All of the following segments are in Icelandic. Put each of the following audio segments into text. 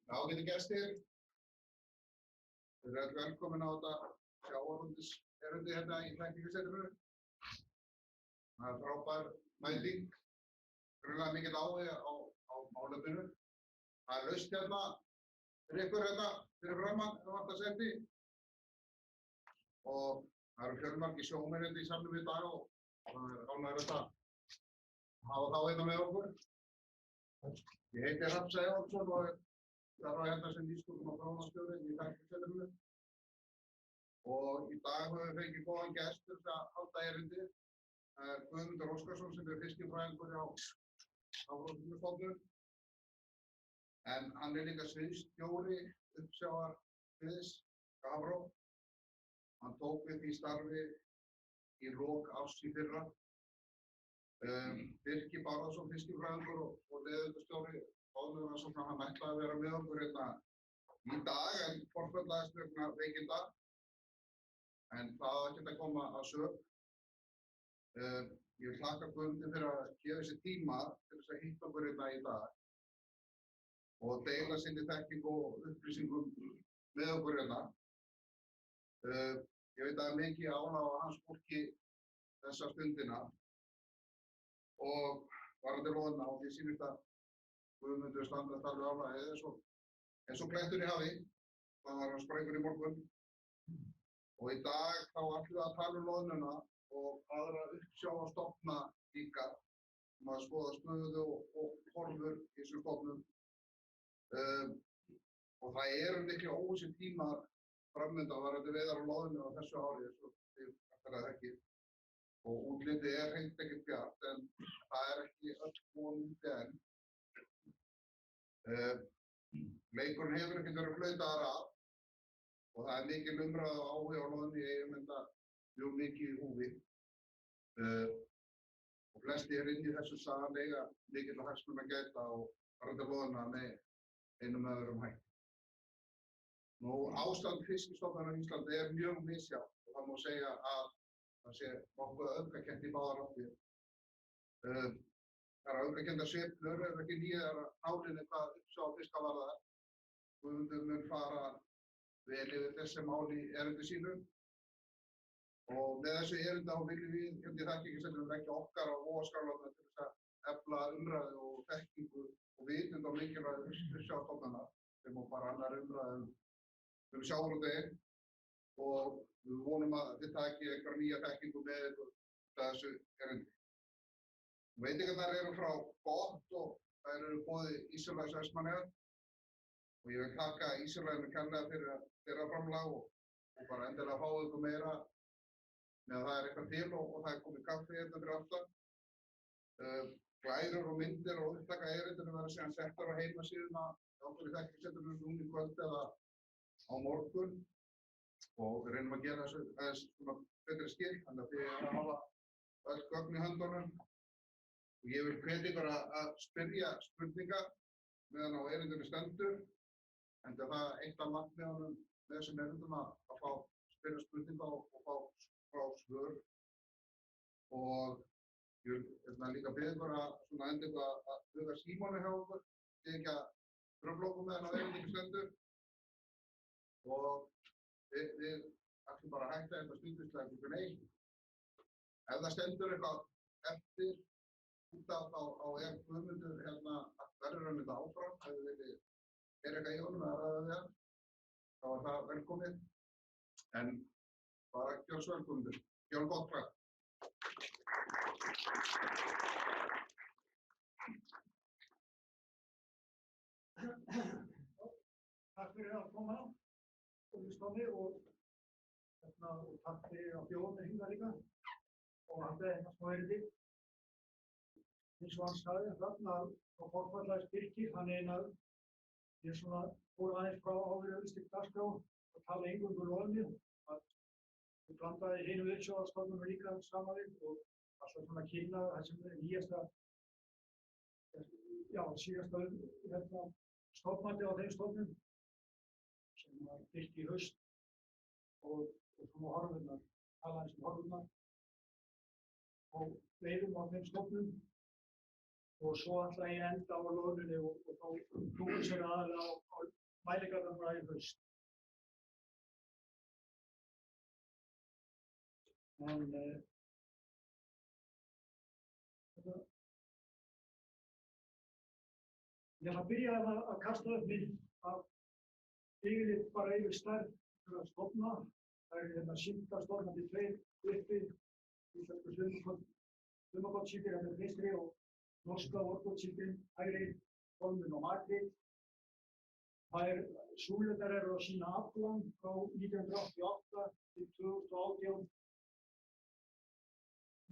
Ágætu gestir, þið eru öll velkomin á þetta sjávarútvegserindi hérna í Þekkingarseturinu. Það er frábær mæting, grunnlega mikill áhugi á málefninu. Það er laust hérna fyrir ykkur hérna fyrir framan ef vantar sendi. Og það eru fjölmargir sjómenn hérna í salnum í dag og það er ánægjulegt að hafa þá hérna með okkur. Ég heiti Hafrannsóknarstofnunar og þar á hérna sem nýsköpun og þróunarstjóri í Þekkingarseturinu. Og í dag höfum við fengið góðan gest til að halda erindi. Það er Guðmundur Óskarsson sem er fiskifræðingur hjá Hafrannsóknarstofnunar. En hann er líka sviðsstjóri uppsjávarfiðs hjá Hafró. Hann tók við því starfi í lok árs í fyrra. Birkir Bárðarson fiskifræðingur og leiðendastjóri Hafrannsóknarstofnunar, hann ætlaði að vera með okkur hérna í dag en forföllaðist vegna veikinda. En það á ekkert að koma að sök. Ég vil þakka Guðmundi fyrir að gefa sér tíma til þess að hitta okkur hérna í dag og deila sinni þekkingu og upplýsingum með okkur hérna. Ég veit að það er mikið álag á hans fólki þessa stundina og varðandi loðna og því sýnist að Guðmundur standast alveg álagið eins og klettur í hafi. Það var hann sprengur í morgun. Og í dag þá ætlum við að tala um loðnuna og aðra uppsjávarstofna líka að skoða stöðu og horfur í þessum stofnum. Og það eru miklu óvissu tímar framundan varðandi veiðar á loðnu á þessu ári eins og þið væntanlega þekkið. Og útlitið er hreint ekkert bjart en það er ekki öll von úti enn. Leikurinn hefur ekkert verið flautaður af og það er mikil umræða og áhugi á loðnu í Eyjum enda mjög mikið í húfi. Og flestir inni í þessu sal eiga mikilla hagsmuna að gæta og varðandi loðnuna með einum eða öðrum hætti. Ástand fiskistofnanna á Íslandi er mjög misjafnt og það má segja að það sé nokkuð öfgakennt í báðar áttir. Þær öfgakennda sveiflur eru ekki nýjar nálinni hvað uppsjávarfiska varðar. Guðmundur mun fara vel yfir þessi mál í erindi sínu. Og með þessu erindi þá viljum við hérna í Þekkingarseturinu leggja okkar á vogarskálarnar til þess að efla umræðu og þekkingu og vitund á mikilvægi uppsjávarstofnanna sem og bara annar umræðu sjávarútveginn. Og við vonum að þið takið einhverja nýja þekkingu með ykkur þessu erindi. Veitingarnar eru frá gott og þær eru boðið Ísirlæs Vestmannaeyja og ég vil þakka Ísirlæginu kærlega fyrir þeirra framlag og bara endilega fá ykkur meira með að það er eitthvað til og það er komið kaffi hérna fyrir aftan. Glærur og myndir og upptaka erindinu verða síðan settar á heimasíðuna hjá okkur í Þekkingarseturinu núna í kvöld eða á morgun og við reynum að gera þessu aðeins svona betri skil þannig að þið eru að hafa öll gögn í höndunum. Og ég vil hvetja ykkur að spyrja spurninga meðan á erindinu stendur, enda það eitt af markmiðunum með þessum erindum að fá spyrja spurninga og fá svör. Og ég vil líka biðja ykkur að enda ykkur að huga símónu hjá okkur, þið ekki að trufla okkur meðan á erindinu stendur. Og við ætlum bara að hætta þetta stundislega klukkan 1. Ef það stendur eitthvað eftir út af þá Guðmundur hérna verður hann þetta áfram, ef þið viljið eitthvað í honum eða ræða við hann, þá er það velkomið. En bara gjörðu svo vel Guðmundur, gjörðu gott frætt. Takk fyrir að koma og hlusta á mig og takk fyrir að bjóða mig hingað líka og halda hérna smá erindi. Eins og hann sagði þarna á forfallaðist Birkir, hann ég fór aðeins frá áhugavert dagskrá og tala eingöngu um loðnu. Ég blandaði hinum uppsjávarstofnunum líka saman við og alltaf svona kynna það sem er nýjasta síðasta stofnmati á þeim stofnum sem var birt í haust og svona horfurnar, tala eins horfurnar og veiðum á þeim stofnum. og svo ætla ég enda á loðnunni og þá fókusera aðalega á mælingarnar í haust. En ég ætla að byrja að kasta upp mynd af yfirleitt bara yfir stærð stofna. Það eru síldarstofnarnir tveir uppi, íslensku sumargottsíldir vinstri og norska vorgottsíldin hægri, kolmun og makríll. Súlurnar eru að sýna aflann frá 1988 til 2018.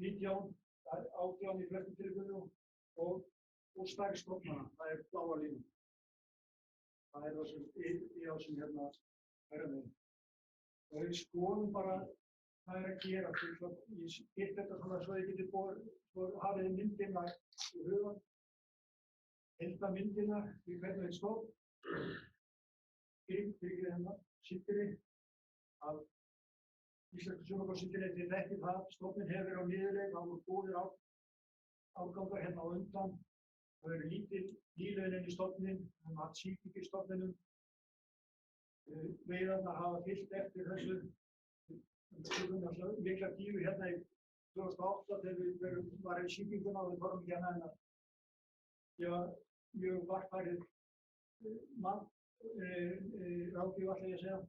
19, 18 í flestum tilfellum og stærri stofnana, það bláa línan. Það það sem í þessum ferðum. Og við skoðum bara hvað að gera. Ég skipt þetta svona svo ég geti hafið myndina í hugan. Helda myndina í hvern veginn stofn. Fyrir síldinni af íslensku sumargotssíldinni. Þið þekkið það, stofninn hefur verið á niðurleið, það voru góðir árgangar hérna á undan. Það eru lítil nýliðin í stofninn, við höfum haft sýking í stofninum. Veiðarnar hafa fylgt eftir þessu. Við höfum mikla dífu hérna í 2008 þegar við varum í sýkinguna og við fórum ekki hérna en að gefa mjög varfærið ráðgjöf ætla ég að segja.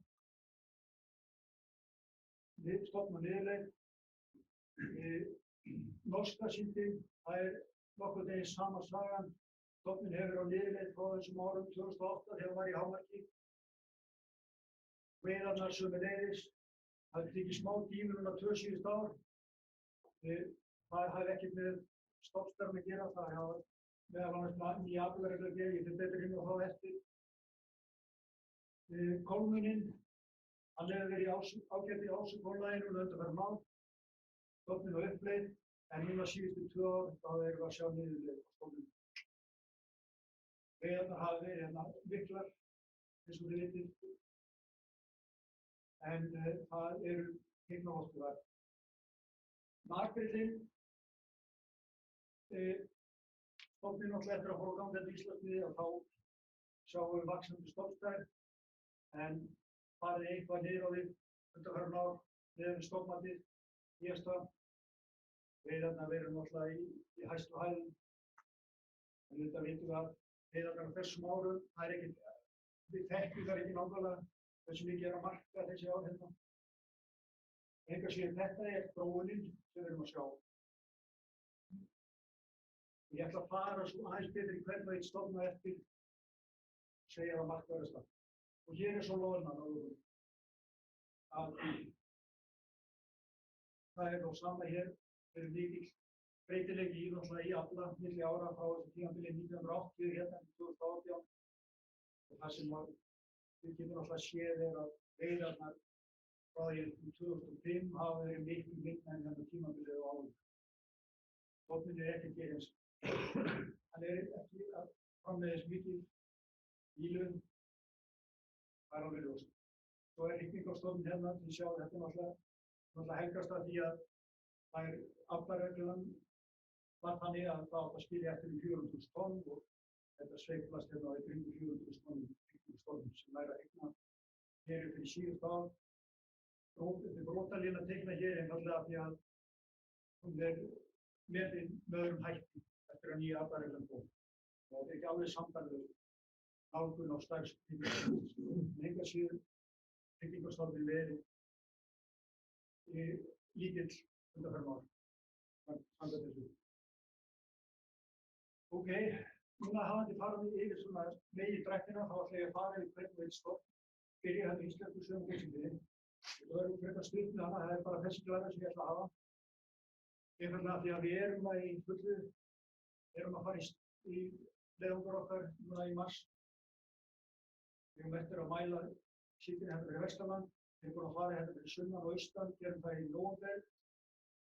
Stofn og niðurleið. Norska síldin, það nokkuð deginn sama sagan. Stofninn hefur á niðurleið frá þessum árum 2008 þegar hann var í hámarki. Veiðarnar sömuleiðis. Það hefur tekið smá dífu núna 2 síðustu ár. Það hefur ekkert með stofnstærð að gera. Það hefur meðal annars nýja aflareglu að gera. Ég fyrir betur inn á þá eftir. Kolmunin, hann hefur verið ágætt í ásukólaðinu undanfarin ár. Stofninn á uppleið. En núna síðustu 2 ár, þá erum við að sjá niðurleið á stofnunum. Veiðarnar hafa verið hérna miklar, eins og þið vitið. En það eru hyggnavottuðar. Makríllinn, stofninn náttúrulega eftir að fóra á gangandi Íslandsmiði og þá sjáum við vaxandi stofnstærð. En farið eitthvað niður á við undanfarin ár, niður við stofnmatið, síðasta. Veiðarnar verður náttúrulega í hæstu hæðum. En þetta vitum við að veiðarnar á þessum árum, það ekkert, við þekkjum það ekki nákvæmlega hversu mikið að marka þessi ár hérna. Engar síðan þetta þróunin sem við erum að sjá. Ég ætla að fara svo aðeins betur í hvern og einn stofn á eftir og segja það markverðast það. Og hér svo loðnan á lóðum. Það þá sama hér. Það eru mikill breytileiki í afla milli ára frá þessu tímabili 1980 hérna til 2018. Og það sem við getum náttúrulega séð að veiðarnar frá því 2005 hafa verið miklu minna en þetta tímabilið á árum. Stofninn ekki að gera eins. Hann ekki að framleiðis mikið ílun. Það alveg ljóst. Svo hrygningarstofninn hérna, þið sjáum þetta náttúrulega helgast að því að aflareglan var þannig að það átt að skilja eftir 400.000 tonn og þetta sveiflast hérna í kringum 400.000 tonn hrygningarstofnum sem væri að hrygna hér fyrir síðust ár. Þetta brotalína teikna hér einfaldlega því að hún metin með öðrum hætti eftir að nýja aflareglan kom. Það ekki alveg sambærileg nálgun á stærð hrygningarstofnum. Engar síður hrygningarstofnum verið lítill undanfarin ár. Ok, núna hafandi farið yfir svona megindrættina, þá ætla ég að fara yfir hvern og einn stofn. Byrja hérna í íslensku sumargotssíldinni. Það eru frekar stutt með hana, það er bara þessi glæður sem ég ætla að hafa. Einfaldlega því að við erum í fullu, erum að fara í leiðangur okkar núna í mars. Við erum eftir að mæla síldinni hérna fyrir Vestmannaeyja. Við erum búin að fara hérna fyrir sunnan og austan, gerum það í nóvember.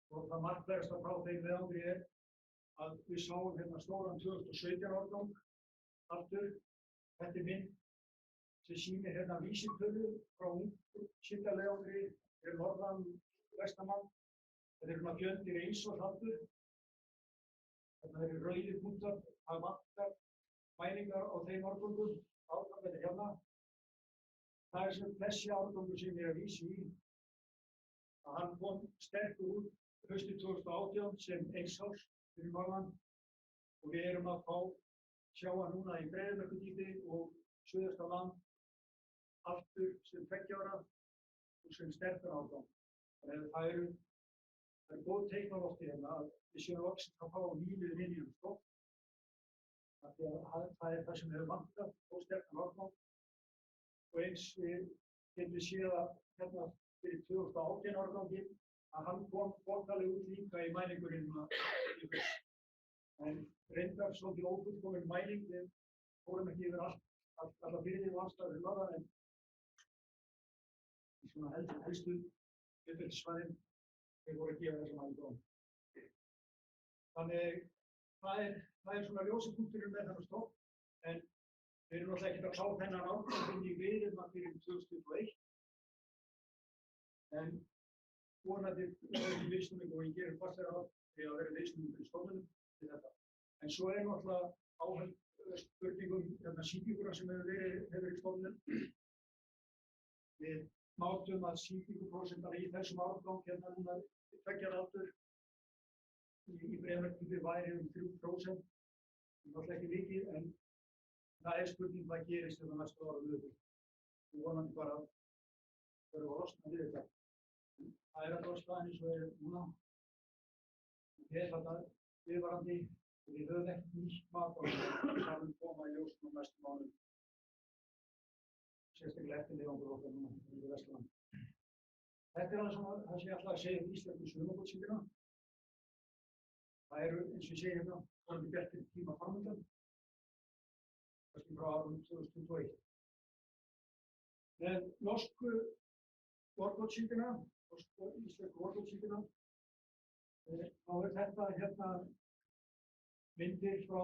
Og það markverðasta frá þeim leiðangri að við sáum hérna stóran 2017 árgang aftur. Þetta mynd sem sýnir hérna vísitölu frá síldarleiðangri fyrir norðan Vestmannaeyja. Þetta svona fjöldir eins og aftur. Þetta eru rauðir punktar, það vantar mælingar á þeim árgöngum, árgangar hérna. Það sem þessi árgangur sem ég er að vísa í, að hann kom sterkur út haustið 2018 sem einsárs fyrir norðan og við erum að sjá hann núna í Breiðamerkurdýpi og suðasta land aftur sem 2 ára og sem sterkur árgang. Þannig að það eru góð teikn á lofti hérna að við séum loksins að fá lífið inn í stofn. Það er það sem hefur vantað og sterkan árgang. Og eins getum við séð að hérna fyrir 2018 árgangi að hann kom borgarlega út líka í mælingurinn í haust. En reyndar svolítið ófullkomin mæling, við fórum ekki yfir alla firði og aðstæður fyrir norðan en í svona helstu uppeldsvæðin þeir voru að gefa þessa mælingu á. Þannig það er svona ljósapunkturinn með þennan stofn, en við erum náttúrulega ekkert að fá þennan árgang í veiðarnar fyrir 2021. En vonandi verður viðsnúning og ég gerir fastlega á því að verður viðsnúning fyrir stofnunum til þetta. En svo er náttúrulega áhugavert spurningum sýkinguna sem hefur í stofnunum. Við mátum að sýkinguprósentan í þessum árgang hérna núna 2 ára aldur í Breiðamerkurdýpi væri 3%. Náttúrulega ekki mikið, en það er spurning hvað gerist þetta næstu ára við. Við vonandi bara verðum að losna við þetta. Það er alltaf staðan eins og er núna. Ég held að það viðvarandi, við höfum ekki nýtt mat á það mun koma í ljós á næstu mánuðum. Sérstaklega eftirlifandi okkar núna í Vestmannaeyjum. Þetta er það sem ég ætla að segja um íslensku sumargotssíldina. Það eru, eins og ég segi hérna, orðið bjartir tíma framundan, kannski frá árunum 2021. Með norsku vorgotssíldina, íslensku vorgotssíldina, þá er þetta hérna myndir frá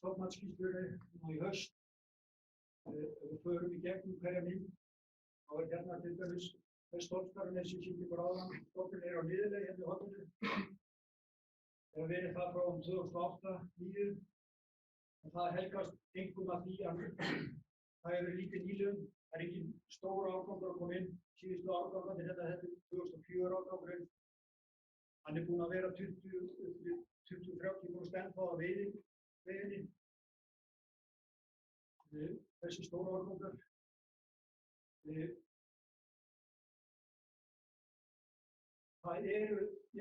stofnmatsskýrslunni nú í haust. Við förum í gegnum hverja mynd, þá er hérna til dæmis með stofnstærðin eins og ég sýndi ykkur áðan, stofninn er á niðurlegi hérna í horninu. Það hefur verið það frá 2008-2009, en það helgast einkum af því að það hefur verið lítið nýliðun. Það er engin stór árgangur að koma inn, síðustu árgangarnir, þetta er 2004 árgangurinn. Hann er búinn að vera 20-30% ennþá að veiðinni. Þessi stóra árgangar. Ég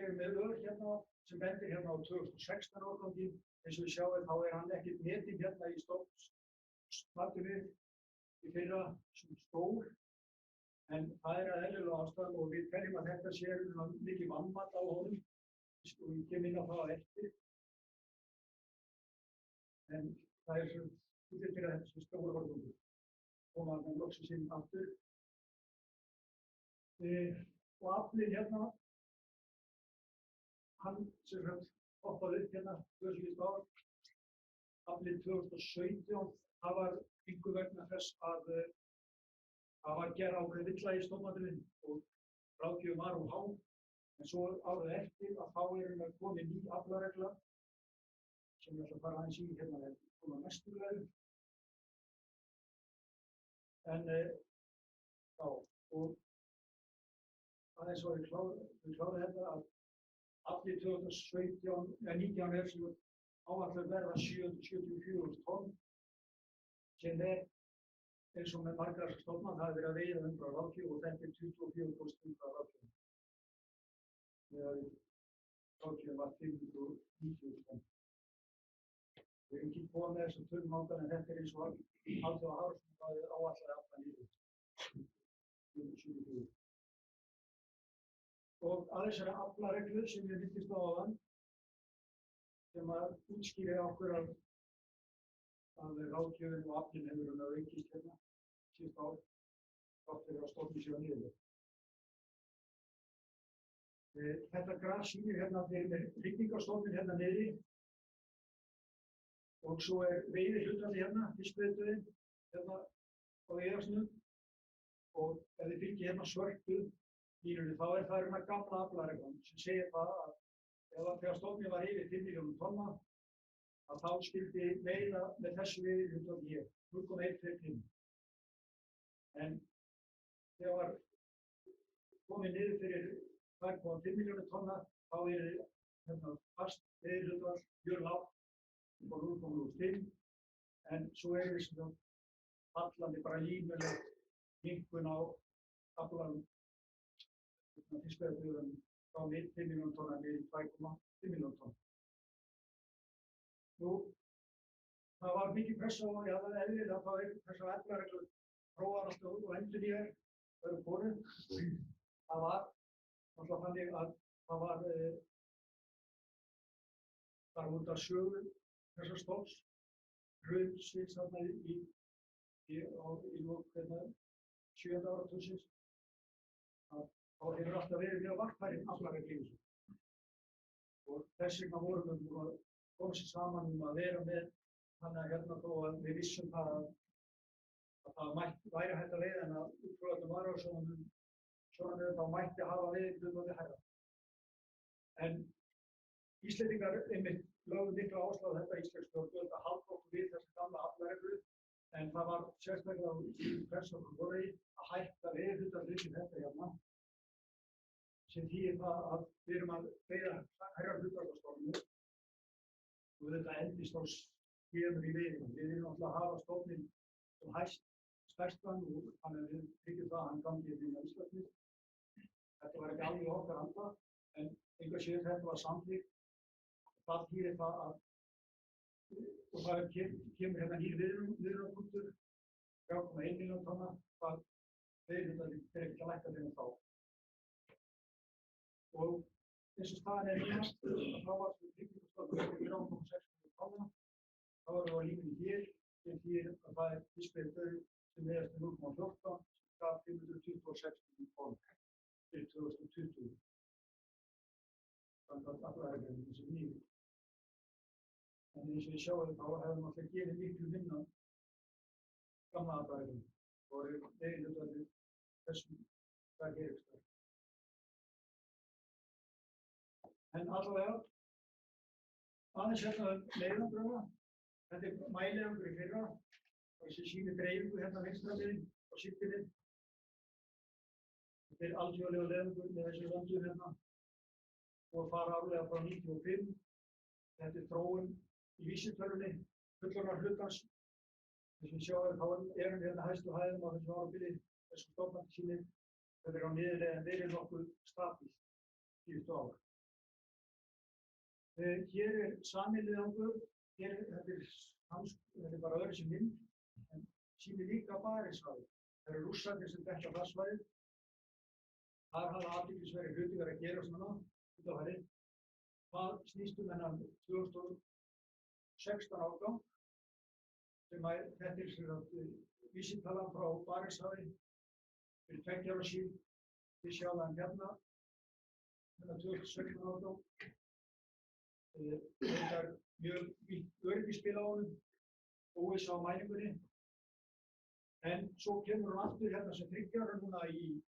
er með hérna sem bendir hérna á 2016 árgangi. Eins og við sjáum þá er hann ekkert metinn hérna í stofnstærðinni í fyrra sem stór. En það er að eðlilega ástæðan og við teljum að þetta sé mikið vanmat á honum og ég kem inn á það eftir. En það er svo útið fyrir að þetta sé stóra árgangur. Koma hann loksins inn aftur. Og aflinn hérna, hann sem sagt hoppaði upp hérna 2000 ár. Aflinn 2017, það var einhver vegna þess að það var gerð ákveðin villa í stofnmatinu og ráðgjöfum var há. En svo árið eftir að þá erum við komið ný aflaregla sem ég ætla að fara aðeins í hérna með koma næstu glæðu. En já, og aðeins var við kláruð þetta að aflið 2019 er sem áætluð verða 774.000 tonn sem er eins og með margar stofna, það hefur verið að veiða 100 ráðgjöf og þetta er 24% af ráðgjöfum. Ráðgjöfum var 590.000 tonn. Við erum ekki búið með þessum tölum átan en þetta er eins og alltaf að það er áætlaði aftan lífið. 774. Og að þessari aflareglu sem ég myndist á áðan, sem að útskýri okkur að ráðgjöfin og aflinn hefur aukist hérna síðust ár, þrátt fyrir að stofninn sé á niðurleið. Þetta graf sýnir hérna fyrir hrygningarstofninn hérna niðri og svo er veiðihlutfallið hérna, fiskveiðidauðinn hérna á Eyjarsnum og ef þið fylgið hérna svörtu línunni þá er það gamla aflareglan sem segir það að þegar stofninn var yfir 5 milljónum tonna, að þá skyldi veiða með þessu veiðihlutfalli hér, 0,125. En þegar var komið niður fyrir 2,5 milljónir tonna, þá fast veiðihlutfall mjög lágt upp á 0,05, en svo fallandi bara línuleg minnkun á aflanum fiskveiðibyggðum frá 5 milljónum tonna niður í 2,5 milljónum tonna. Nú, það var mikið pressa á, já, það er eðlilega, það var þessar efnareglur prófar alltaf og endurnýjar öðru hvoru. Það var náttúrulega þannig að það var út af sögu þessar stofns, hrunsins þarna í lok 7. áratugsins, að þá hefur alltaf verið mjög varfærin aflareglu í þessu. Og þess vegna vorum við búin að koma sér saman að vera með þannig að þó að við vissum það að það væri hægt að veiða en að útflöðum var á svona þá mætti hafa veiðihlutfallið hærra. En Íslendingar einmitt lögðu mikla áherslu á þetta íslensk stjórnvöld að halda okkur við þessi gamla aflareglu, en það var sérstaklega pressa okkur voru að hætta veiðihlutfallið til þetta hérna, sem þýðir það að við erum að veiða hærra hlutfall á stofninu og þetta endist á skefur í veiðum. Við viljum alltaf hafa stofninn sem hæst stærstan og þannig að við tryggjum það að hann gangi inn á Íslandi. Þetta var ekki alveg okkar handa, en einhver séð þetta var samþykkt. Það þýðir það að, og það kemur hérna nýr viðrunarpunktur, 3,1 milljón tonna, það veiðihlutfallið fer ekki að lækka þeim þá. Og eins og staðan er núna, þá var tryggingarstofnun 3,6 milljón tonna, þá erum við á línunni hér, sem þýðir að það er fiskveiðibyggð sem veiðast til 0,14, sem gaf 526 milljón tonn fyrir 2020. Þannig að aflareglunin sem nýður. En eins og við sjáum þá hefur náttúrulega gefið miklu minna gamla aflareglunum og veiðihlutfallið þessum það gerist þar. En allavega, aðeins hérna leiðangröfa. Þetta er mæleiðangur í fyrra, þessi sýnir dreifingu hérna vinstra megin á síldinni. Þetta er alþjóðlegur leiðangur með þessi vöndum hérna og fara árlega frá 95. Þetta er þróun í vísitölunni, fullorðnar hlutans. Þess að við sjáum þá erum við hérna hæstu hæðum á þessu árabili, þessum stofnandi sýnir. Þetta er á niðurlega en verið nokkuð stabílt síðustu ár. Hér er sami leiðangur. Þetta er bara öðru sem mynd, en sýnir líka Barentshafið. Það eru Rússarnir sem dekka það svæðið. Þar hafa athyglisverðir hlutir verið að gera svona undanfarið. Það snýst þennan 2016 árgang, sem þetta er vísitalan frá Barentshafi fyrir 2 ára síðan. Við sjáum það hérna, þennan 2016 árgang. Þetta er mjög öryggisspil á honum, óvissa á mælingunni. En svo kemur hún aftur hérna sem 3 ára núna í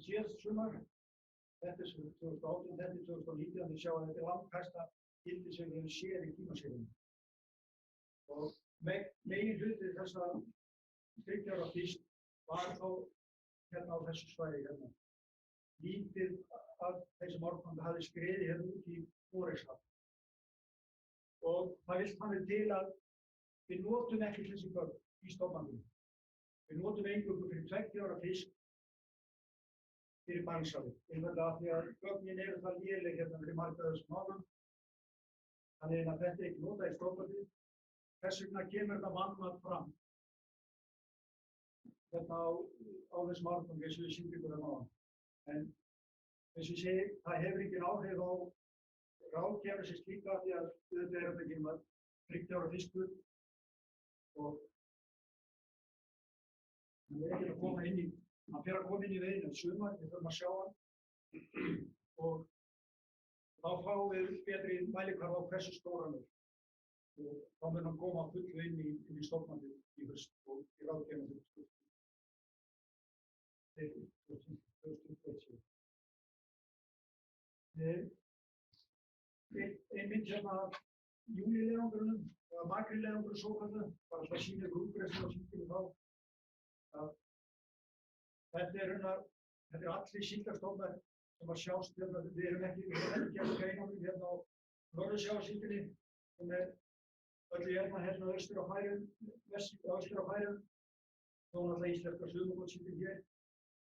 síðast sumar. Þetta er 2018, þetta er 2019, þið sjáum að þetta er langhæsta gildi sem við séð í tímaseríunni. Og megin hluti þessa 3 ára fisk var þá hérna á þessu svæði hérna. Lítið af þessum árgangi hafði skriðið hérna út í Noregshafi. Og það vill þannig til að við notum ekki þessi gögn í stofnandunum. Við notum eingöngu fyrir 20 ára fisk fyrir Barentshafi. Einfaldlega af því að gögnin eru það léleg hérna fyrir marga þessum árum. Þannig að þetta er ekki notað í stofnandi. Þess vegna kemur þetta vandmat fram. Þetta á þessum árgangi eins og við sýndum ykkur á. En eins og ég segi, það hefur engin áhrif á ráðgjafa sem slíka því að auðvitað er þetta ekki um að 30 ára fiskur og hann er ekki að koma inn í, hann fer að koma inn í veiðina sumar, við þurfum að sjá hann og þá fáum við betri mælikvarða á hversu stór hann er og þá mun hann koma fullu inn í stofnandi í haust og í ráðgjafa til 2021. ein mynd hérna af júlíleiðangrinum, eða makríleiðangrinum svokallað, bara það sýnir útbreiðslu á síldinni þá. Þetta er allir síldarstofnar sem að sjást hérna, við erum ekki gert greiningum hérna á Norðursjávarsíldinni, sem er öllu hérna austur á Færeyjum, austur á Færeyjum, þó náttúrulega íslenska suðurskautsíldin hér,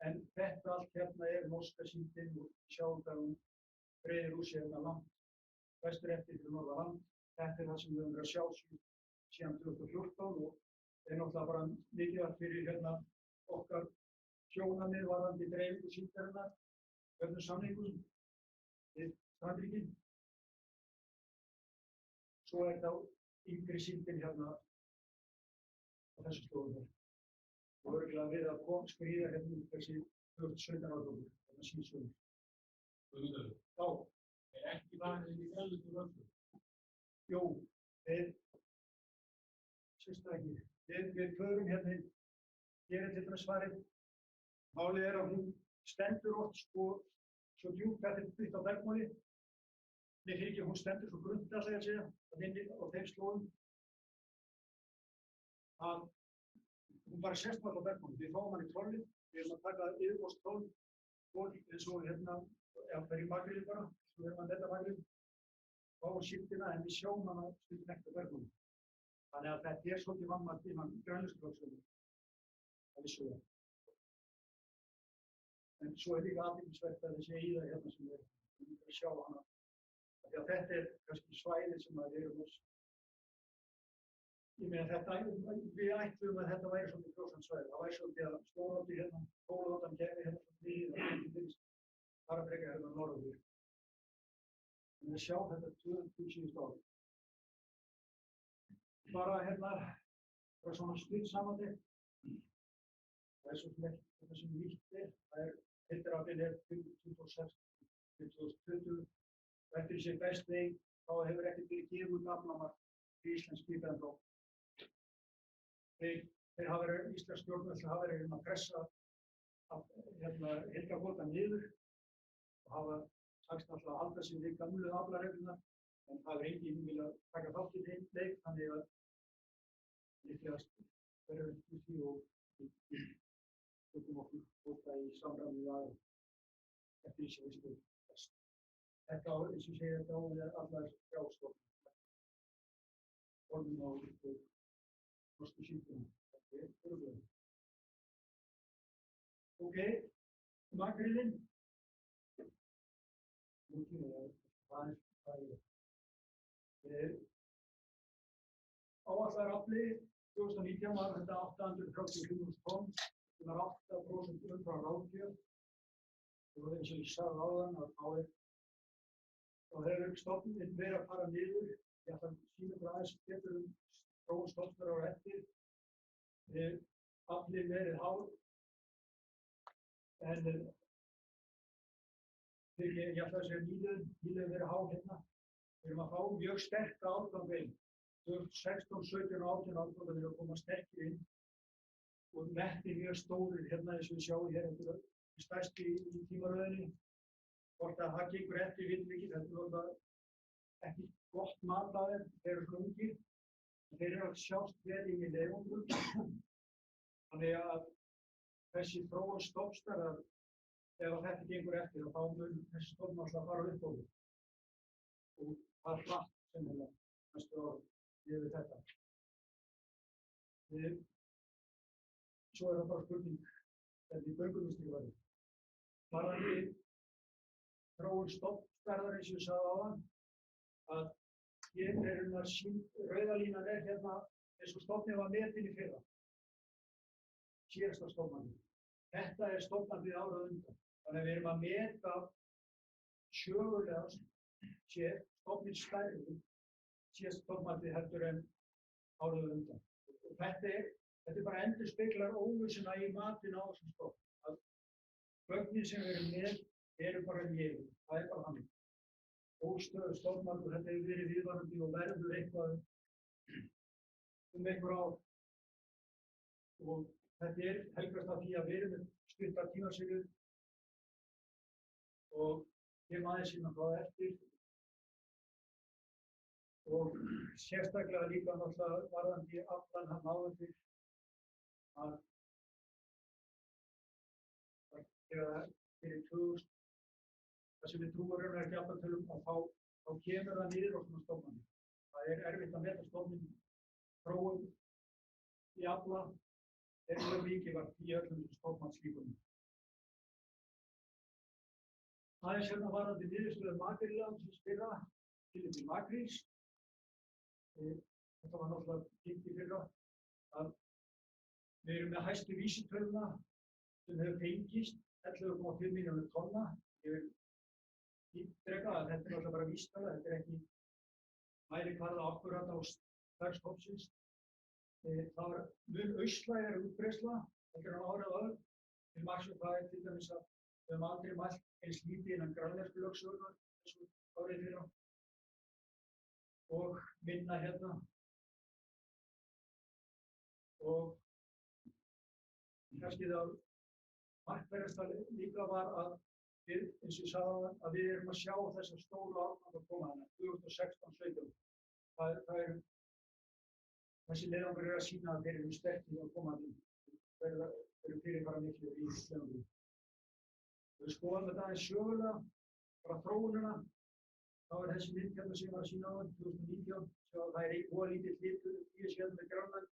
en þetta allt hérna er norska síldin og sjáum það hún breiðir úr sig hérna langt vestur eftir fyrir norðan land. Þetta er það sem við höfum verið að sjá síðan 2014 og er náttúrulega bara mikilvægt fyrir hérna okkar sjónarmið varðandi dreifingu síldarinnar, öllum samningum við strandríkin. Svo er þá yngri síldin hérna á þessu slóðum hér. Og örugglega við að skríða hérna út þessi 2017 árgangur, hérna síðsögur. Guðmundur, Já. Ekki farið inn í grænleitur völdum? Jú, sérstaklega ekki. Við förum hérna inn. Hér er til dæmis farið. Málið er að hún stendur oft svo djúpt þetta er byggt á bergmáli. Mér fyrir ekki að hún stendur svo grunnt alltaf að segja, að inni á þeim slóðum. Að hún bara sést alltaf á bergmáli. Við fáum hann í trollið, við erum að taka yfirborðstroll eins og hérna, bara í makríli bara, svo erum að netta makríli. Fáum síldina en við sjáum hana stundum ekki á bergmáli. Þannig að þetta er svolítið vannmælt innan grænleiksflokksins. Það vissu það. En svo er líka athyglisvert að þessi eyða hérna sem við erum að sjá hana. Því að þetta er kannski svæði sem við erum oss. Ég meina þetta, við ætlum að þetta væri svolítið frjósamt svæði. Það væri svolítið að stórhátti hérna, tólóttan kemur hérna svolítið í það ekki finnst. Það er frekar hérna norður. En við sjá þetta 2000 ári. Bara hérna, bara svona stutt samantekt. Það er svo sem ekki þetta sem nýtt er. Það er heildaraflinn er 2026 til 2020. Og eftir þessi best veg þá hefur ekkert verið gefið út aflamark í íslensk skip ennþá. Þeir hafa verið, íslensk stjórnvöld hafa verið að pressa heildarkvótann niður og hafa sagst alltaf að halda sig við gamlu aflareglurnar, en það er enginn viljað taka þátt í þeim leik, þannig að líklegast verður við því og tökum okkur kvóta í samræmi við aðra eftir því sem við stöðum best. Þetta á, eins og segja, þetta á allar þrjástofnir. Orðin á norsku síldina. Þetta er öruglega. Ok, makrílinn. Nú kemur það áætlaður afli 2019 var þetta 833.000 tonn, sem var 8% umfram ráðgjöf. Og eins og ég sagði áðan að þá hefur stofninn verið að fara niður. Ég ætla að sýna ykkur aðeins betur þróun stofnar ára eftir. Aflinn verið hár, en ég ætla að segja nýliðin verið hár hérna. Við erum að fá mjög sterka árgang inn. 2016, 17 og 18 árgangar eru að koma sterkir inn og metnir mjög stórir hérna eins og við sjáum hér eftir stærsti í tímaröðinni. Hvort að það gengur eftir vitum við ekki, þetta er náttúrulega ekki gott mat af þeim, þeir eru svona ungir. Þeir eru að sjást vel inn í leiðangrum. Þannig að þessi þróun stofnstærðar, ef þetta gengur eftir, þá mun þessi stofn alltaf að fara upp á því. Og það er hratt sennilega næstu árum við þetta. Svo er það bara spurning hvernig göngumynstri verður. Varðandi þróun stofnstærðar eins og ég sagði áðan, að hér er rauða línan er hérna eins og stofninn var metinn í fyrra. Síðasta stofnmannið. Þetta er stofnmannið árað undan. Þannig að við erum að meta sögulega sé stofninn stærri síðasta stofnmannið heldur en árað undan. Og þetta er bara endurspeglar óvissuna í matinn á þessum stofn. Að gögnin sem við erum með eru bara léleg. Það er bara þannig. Óstöðu stofnmark og þetta hefur verið viðvarandi og verður eitthvað einhver ár. Og þetta er helgast af því að við erum með stuttar tímaseríur og ég maður sína hvað eftir. Og sérstaklega líka náttúrulega varðandi aflann hann áður fyrr að þegar fyrir 2000, það sem við trúum raunverulega ekki aflatölum, að þá kemur það niður á svona stofnanir. Það erfitt að meta stofnin þróun í afla mjög mikilvægt í öllum þessum stofnmannslíkunum. Aðeins hérna varðandi niðurstöðu makríllandsins fyrra, til makríls. Þetta var náttúrulega kynnt í fyrra að við erum með hæstu vísitöluna sem hefur fengist 11,5 milljónir tonna. Ég vil ítreka að þetta náttúrulega bara vísitala, þetta ekki mælikvarði akkúrat á stærð stofnsins. Það var mun austlægari útbreiðsla heldur en árið áður. Til marks um það til dæmis að við höfum aldrei mælt eins lítið innan grænlensku lögsögunnar eins og árið fyrra. Og minna hérna. Og kannski það markverðasta líka var að við, eins og ég sagði að við erum að sjá þessar stóru árgang að koma hana, 2016-17. Þessi leiðangur að sýna að þeir eru sterkir að koma hana, þeir eru fyrirfara miklu í leiðangur. Við skoðum þetta aðeins sögulega, bara þróunina. Það var þessi mynd hérna sem var að sýna á hann, 2019, svo að það lítill litur í þessu hérna með Grænland.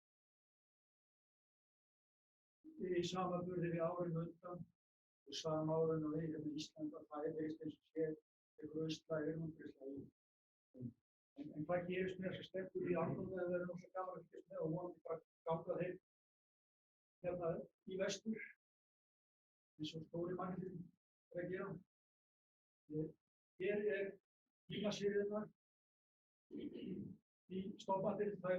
Í samanburði við árin undan og sama árin og við hérna í Ísland að það verist eins og sé einhver austlægir útbreiðsla. En hvað gerist með þessar stefnur í aflanum eða verður náttúrulega gaman að fylgjast með og vonandi bara ganga þeir hérna í vestur eins og stóri makríllinn að gera. Hér tímasýrðirnar í stofnmatið, það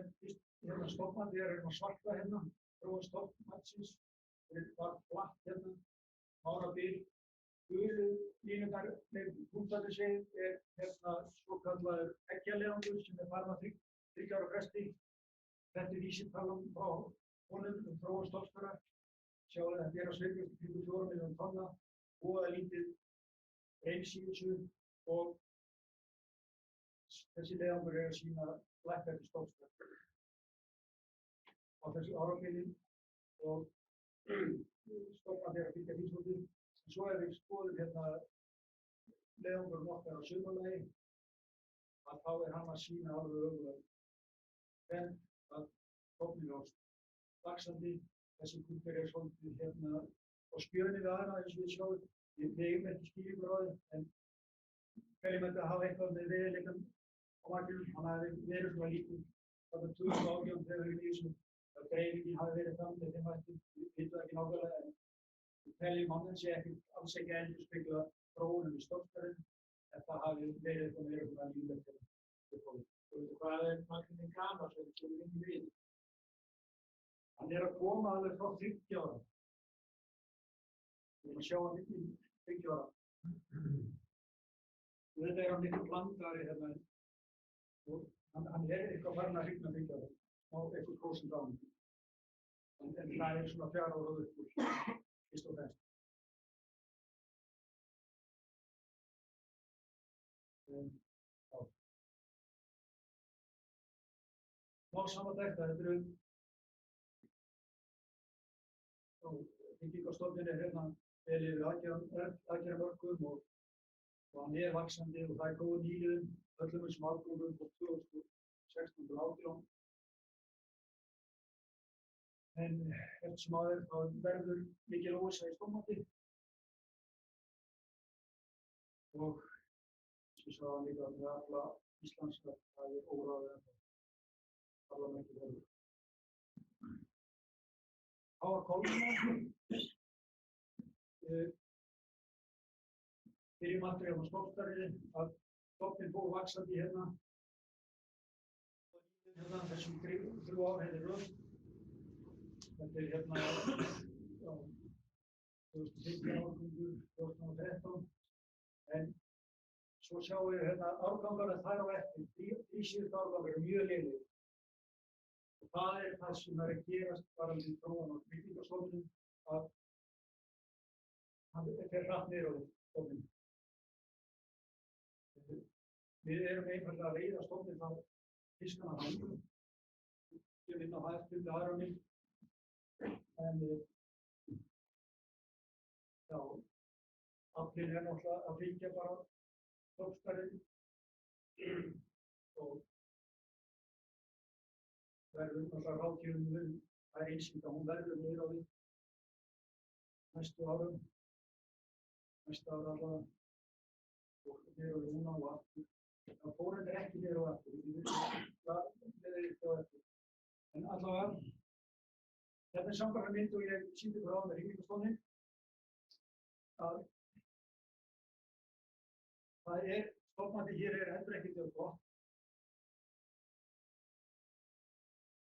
hérna stofnmatið hérna svarta hérna, þróun stofnmatsins, það var flatt hérna, árabil, gulu línurnar með punktarnir segið hérna svokallaður eggjaleiðangur sem farin að 3 ára fresti. Þetta vísitalan frá honum þróun stofnstærðar. Sjáðu að þetta að sveiflast í kringum 4 milljónir tonna, voða lítið eins í þessu og þessi leiðangur að sýna lækkandi stofnstærð á þessu árabili og stofnandi að fylgja því svolítið. En svo við skoðum hérna leiðangurinn okkar á sumarlagi að þá hann að sýna alveg öfugan trend að stofninn á vaxandi. Þessi kurvur svolítið hérna á spjörunni við aðra eins og við sjáum. Við eigum ekki skýringur á því, en teljum þetta að hafa eitthvað með veiðarleikann á makrílnum. Hann hafi verið svona lítið þarna 2018 þegar við lýsum að dreifingin hafi verið fram með þeim hætti. Við vitum það ekki nákvæmlega, en við teljum hann sé alls ekki endurspegla þróunum í stofnstærðinni, en það hafi verið eitthvað meira svona líflegt hérna. Hvað makríllinn gamall sem við kemur inn í við? Hann að koma alveg frá 30 ára. Við erum að sjá hann í 30 ára. Þetta hann miklu blandari hérna. Og hann eitthvað farin að hrygna 30 ára. Á eitthvað prósent á hann. En það svona 4 ára upp úr, fyrst og fremst. Samantekt að þetta Þekkingarstofnunin hérna vel yfir aðgerðamörkum og hann vaxandi og það góð nýliðun öllum þessum afgangum frá 2016 til 2018. En eftir sem áður þá verður mikil óvissa í stofnmati og sem sagði hann líka með alla íslenska það óráðið en alla mætti verður. Það var kóluna. Byrjum aftur hérna á stofnstærðinni að stofninn fór vaxandi hérna. Þessum 3 ár hérna röð. Þetta hérna 2015 árgangur, 2013. En svo sjáum við hérna árgangarna þar á eftir. Í síðustu árgangar mjög lélegir. Og það það sem að gerast bara við þróun á Þekkingarstofnunin að hann fer hratt niður á stofninn. Við erum einfaldlega að veiða stofninn þá fiskana hann. Ég vinna á hættum við aðra mig. En já, aflinn náttúrulega að fylgja bara stofnstærðinni og verður náttúrulega ráðgjöfum það einsýnt að hún verður niður á því næstu árum, næsta ára allavega og niður á því núna og aftur. Það fór henni ekki niður á aftur, það er eitthvað á eftir. En allavega, þetta er sambærileg mynd og ég sýndi frá með hringingastofni að það stofnmatið hér heldur ekkert mjög gott.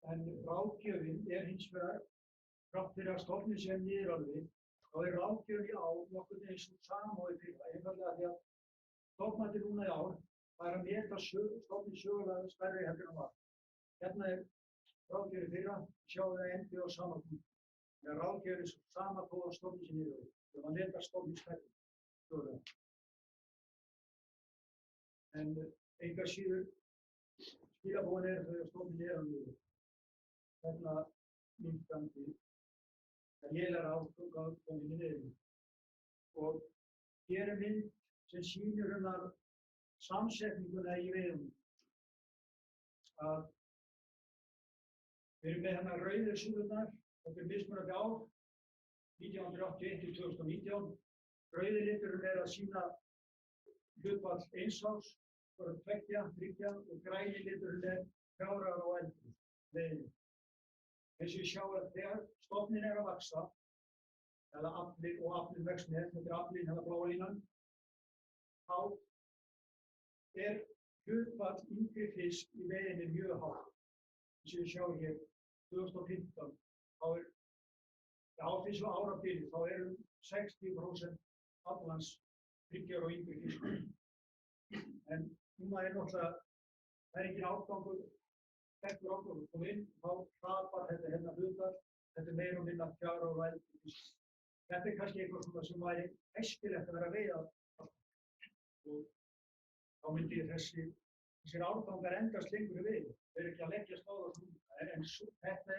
En ráðgjöfin hins vegar, þrátt fyrir að stofninn sé niður á því, þá ráðgjöfin í ár nokkurn eins og sama og í fyrra, einfaldlega því að stofnmatið núna í ár það að meta stofninn sögulega stærri heldur en var. Hérna ráðgjöfin fyrra, sjáum við endi á sama punkt. Þegar ráðgjöfin sama þó að stofninn sé niður á því, þegar maður meta stofninn stærri sögulega. En engar síður skilaboðin þau að stofninn niður á því. Hérna minnkandi lélegra afkomin í niður. Og hér mynd sem sýnir samsetninguna í veiðum. Að við erum með hérna rauðu súlurnar, þetta mismunandi ár, 1981 til 2019. Rauði liturinn að sýna hlutfall eins árs, 2, 3 og græni liturinn 4 ára og eldri veiðum. Eins og við sjáum að þegar stofninn að vaxa, eða aflinn og aflinn vex með, þetta aflinn hérna bláa línan, þá hlutfall yngri fisk í veiðinni mjög hátt. Eins og við sjáum hér 2015, þá á þessu árabili, þá 60% aflans 3 ára og yngri fisk. En núna náttúrulega, það engin ágangur. Eftir okkur kom inn, þá hrapar þetta hérna hlutfall, þetta meira og minna 4 ára og eldri fisk. Þetta kannski eitthvað sem væri æskilegt að vera að veiða. Og þá myndi þessir árgangar endast lengur í veiði. Þeir ekki að leggjast á það svona. En þetta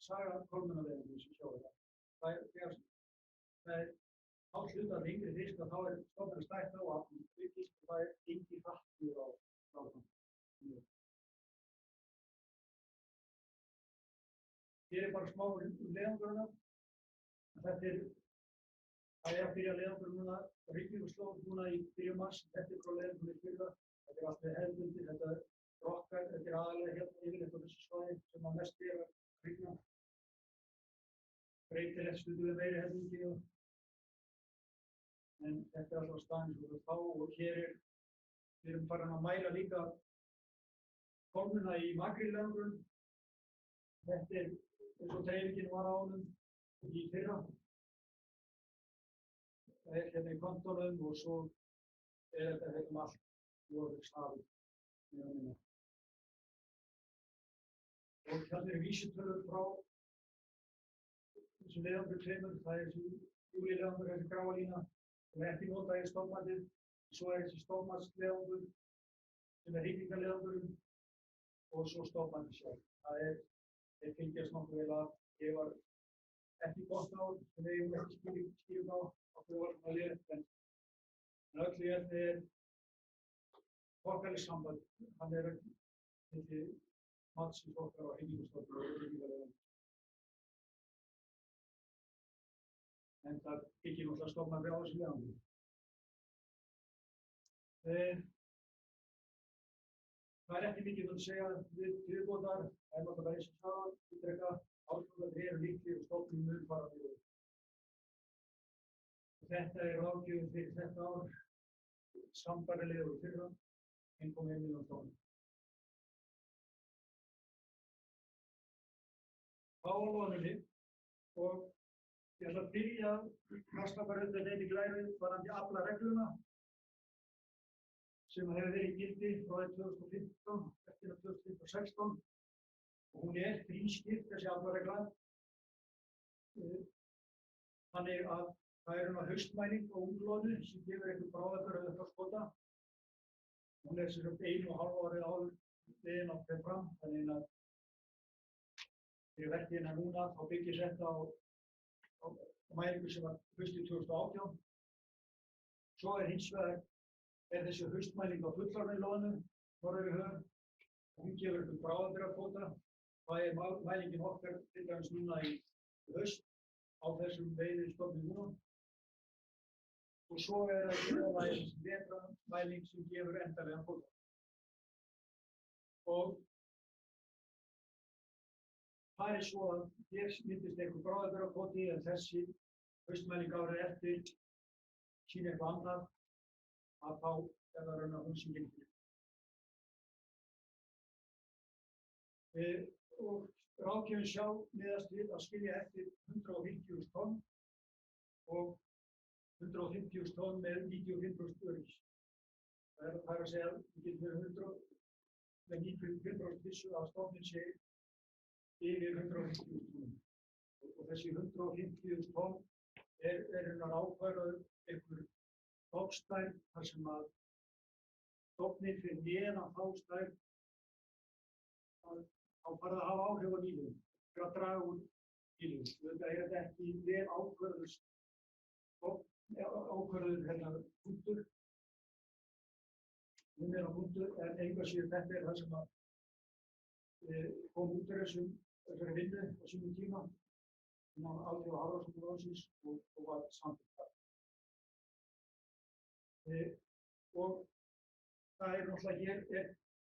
saga kolmunnaveiðanna sem sjáum það. Það hálft hlutfall yngri fisk og þá stofninn stætt á aflinn fisk og það engin hrattur á frágang. Hér bara smá leiðangurina. Það að byrja leiðangur núna, rigningarslóð núna í byrjun mars, þetta frá leiðangur í fyrra. Þetta allt með hefðbundið, þetta rokkar, þetta aðalega hérna yfirleitt á þessu svæði sem að mest að rigna. Breytilegt stundum við meiri hefðbundi en þetta alltaf staðinn sem við þá og hér við erum farin að mæla líka komuna í makrílleiðangurinn. Þetta eins og dreifingin var á honum í fyrra. Það hérna í kontónum og svo þetta hérna allt voru staði. Og hérna vísitölur frá þessum leiðangur tveimur, það þessi júlíleiðangur, þessi gráa lína sem ekki notað í stofnmatið. Svo þessi stofnmatsleiðangur sem hrygningarleiðangurinn og svo stofnmatið sjálf. Þeir fylgjast nokkuð vel að ég var ekki gott ár, sem við eigum ekki skýrum á, okkur var svona leiðilegt, en öllu hérna þokkalegt samband, hann milli matsins okkar og hryggingastofnunar og hryggningarleiðangur. En það byggir náttúrulega stofnarnir á þessu leiðangri. Það ekki mikið að segja við viðbótar, það náttúrulega bara eins og staðan, ítreka, áskoranir líklegir og stofninn mun fara niður. Þetta ráðgjöfin fyrir þetta ár, sambærilegur og fyrra, 1,1 milljón tonn. Á lónunni og ég ætla að byrja að kasta bara undan einu glæru varðandi aflaregluna sem hefur verið í gildi frá 2015 eftir 2016 og hún þrískipt þessi aflaregla. Þannig að það haustmæling á unglónu sem gefur einhver bráðabirgðaþorskskvóta. Hún sem sagt 1,5 árið áður liðin á fram, þannig að fyrir vertíðina núna þá byggist þetta á mælingu sem var haustið 2018. Svo hins vegar þessi haustmæling á fullorðnu loðnu norður í höfum. Hún gefur upp bráðabirgðakvóta. Það mælingin okkar til dæmis núna í haust á þessum veiðistofni núna. Og svo það vetrarmæling sem gefur endanlegan kvóta. Og það svo að hér myndist einhver bráðabirgðakvóti en þessi haustmæling árið eftir sýnir eitthvað annað að þá það raun hún sem gildir. Og ráðgjöfin sjálf miðast við að skilja eftir 150.000 tonn og 150.000 tonn með 95% öryggis. Það að segja að við getum verið 100 með 95% vissu að stofninn sé yfir 150.000 tonn. Og þessi 150.000 tonn raunar ákvarðað einhver stofnstærð þar sem að stofninn fyrir neðan þá stærð þá farið að hafa áhrif á nýliðun, fyrir að draga úr nýliðun. Þetta þetta ekki vel ákvörðuð punktur, punktur, en einhvað síðan þetta það sem að kom út úr þessari vinnu á sínum tíma innan Hafrannsóknarstofnunar og var samþykkt þar. Og það náttúrulega hér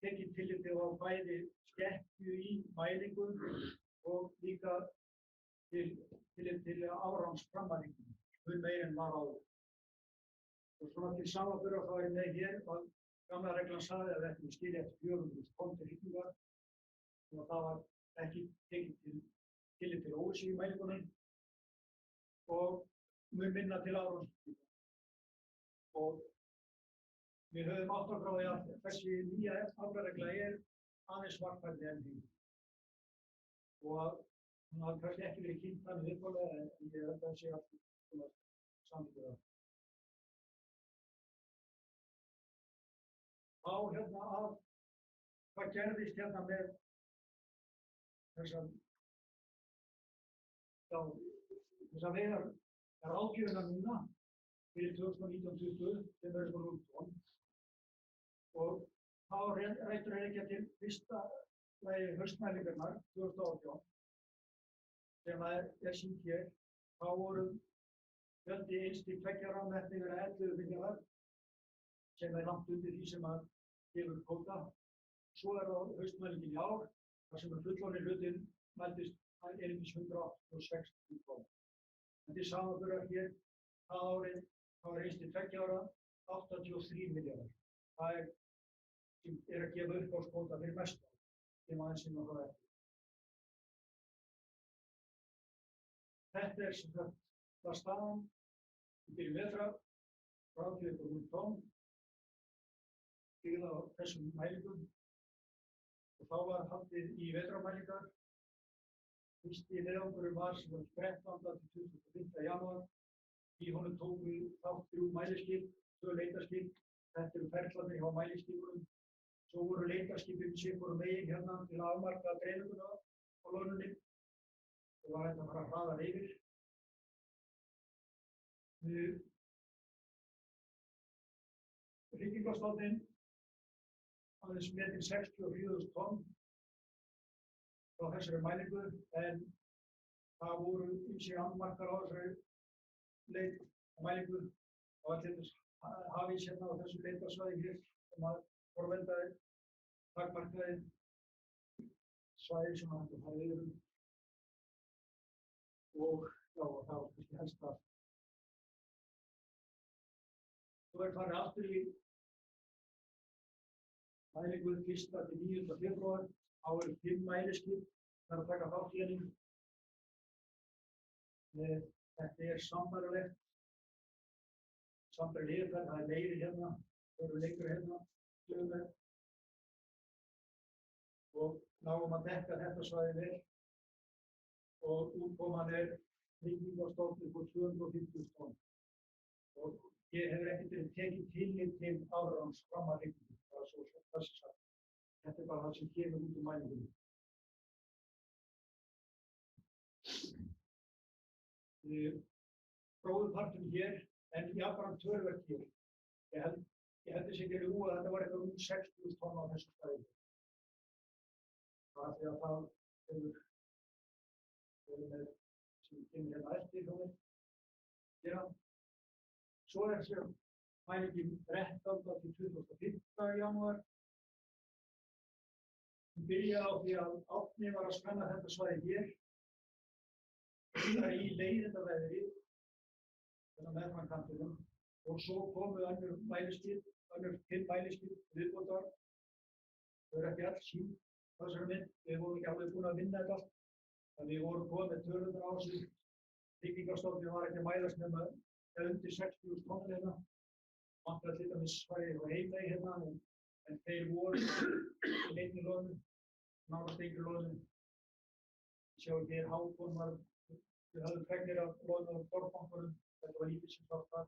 tekið tillit til að bæði skekkju í mælingum og líka tillit til árangsframmælingum, mun meir en var áður. Og svona til samanburðar þá með hér að gamla reglan sagði að við ættum að skilja eftir 400.000 tonn til hrygningar og það var ekki tekið tillit til óvissu í mælingunum og mun minna til árangsframmælingum. Og við höfum átt okkur á því að þessi nýja aflaregla aðeins varfærni enn því. Og hún hafði kannski ekki verið kynnt þannig upphaflega en ég held að það sé alltaf samþykkur það. Þá að hvað gerðist með þessar veiðar ráðgjöfina núna fyrir 2019-2020 sem verður bara 0 tonn. Og þá rætur rekja til fyrsta lagi haustmælingarnar 2018 sem sýnt hér. Þá voru fjöldi einstík tveggja metni verið 11 milljarðar sem langt undir því sem að gefur kvóta. Svo það haustmælingin í ár þar sem fullorðni hlutinn mældist einungis 186.000 tonn. En til samanburðar hér það árið þá einstík tveggja ára 83 milljarðar. Það að gefa uppáhaldskvóta fyrir mesta sem aðeins inn á það eftir. Þetta sem sagt var staðan í byrjun vetrar, ráðgjöf upp á 0 tonn, byggð á þessum mælingum og þá var haldið í vetrarmælingar. Fyrsti leiðangurinn var sem var 13. til 25. janúar. Í honum tóku þátt 3 mæliskip, 2 leitarskip. Þetta ferlarnir hjá mæliskipunum. Svo voru leitarskipin sitt voru megin hérna til að afmarka dreifinguna á loðnunni og var þetta að fara hraðar yfir. Hrygningarstofninn aðeins metinn 64.000 tonn frá þessari mælingu en það voru ýmsir annmarkar á þessari mælingu og allir hafís hérna á þessu leitarsvæði hér sem að forvendaði takmarkaði svæði sem að það hefði yfir og já, það var kannski helst að. Svo farið aftur í mælingu 1. til 9. febrúar. Þá eru 5 mæliskip sem að taka þátt í henni. Þetta sambærilegt. Sambærileg yfirferð, það meiri hérna, það eru lengur hérna, sögulega. Og náum að dekka þetta svæði vel. Og útkoman hrygningarstofn upp á 250.000 tonn. Og ég hefur ekkert verið tekið tillit til árangsframmarhrygningu, það svo þessi sagt. Þetta bara bara það sem kemur út úr mælingunni. Gróðurparturinn hér, en jafnframt töluvert hér. Ég held þess ekki að þetta var eitthvað 60.000 tonn á þessu stæði. Það er því að það hefur með sem kemur hérna eftir hjá mér. Svo er þessi mælingin 13. til 25. janúar. Hún byrjaði á því að Árni var að skanna þetta svæði hér. Það er í leiðindaveðri, þetta meðframkantinum, og svo komu önnur mæliskip, önnur 5 mæliskip viðbótar. Þau eru ekki alls sýnd þessari mynd, við vorum ekki alveg búin að vinna þetta allt. Þannig við vorum komið með tölurnar á sig. Byggingarstofnunin var ekki að mælast nema undir 60.000 tonn hérna. Vantar til dæmis svæði frá Heimey hérna, en þeir voru í einni loðnu, nánast engri loðnu. Sjáum hér Hákon var, við höfðum fregnir af loðnu á borðbankunum, þetta var lítið sem sátt þar.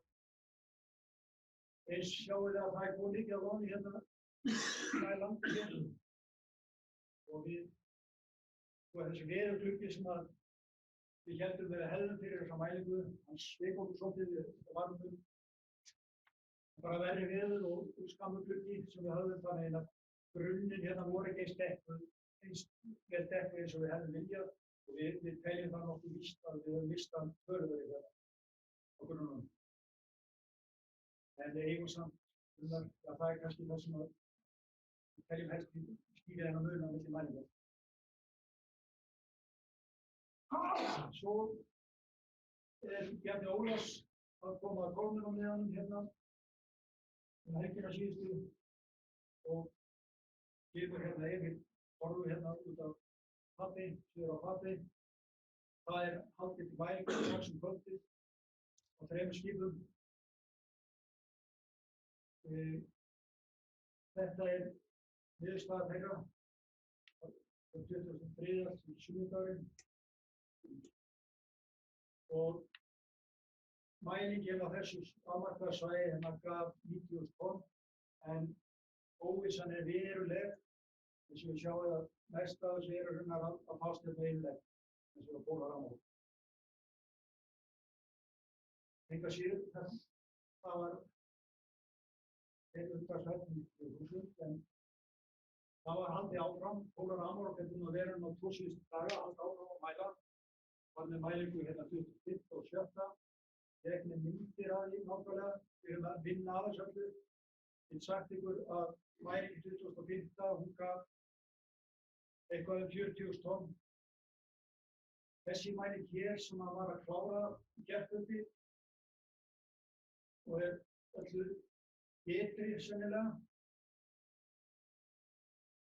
Eins sjáum við að það er góð mikið af loðnu hérna, það er landið hérna. Og þessi veðurgluggi sem við héldum við hefðum fyrir þessa mælingu, hann sveik okkur svolítið við þetta varmum. Bara verri veður og skammur gluggi sem við höfðum, þannig að grunninn hérna voru ekki eins vel dekkuð eins og við hefðum viljað. Og við teljum það nokkuð víst að við höfum mistan förðari hérna á grunnunum. En við eigum samt, það er kannski það sem við teljum helst skýrið hennar mun á milli mælingar. Svo Bjarni Ólafs að koma að kólnum með honum hérna helgina síðustu og gefur hérna yfir horfur hérna út af Flatey, suður á Flatey. Það er haldið til mælingar strax kvöldið á 3 skipum. Þetta er niðurstaða þeirra frá 23. til 7. Og mælingin á þessu afmarkaða svæði hérna gaf 90.000 tonn, en óvissan er veruleg. Þess að við sjáum að mest af þessu eru hérna að fást þetta einleg, eins og að bóla ramma. Enga síður, það var umtalsvert 90.000, en það var haldið áfram. Pólar Amor og getum að vera á 2 síðustu daga, haldið áfram að mæla. Var með mælingu hérna 25. og 7. Ég ekki með myndir af því nákvæmlega. Við höfum að vinna að þessu öllu. Ég get sagt ykkur að mælingu 25. hún gaf eitthvað 40.000 tonn. Þessi mæling hér sem að var að klára í gærkvöldi og er öllu betri sennilega.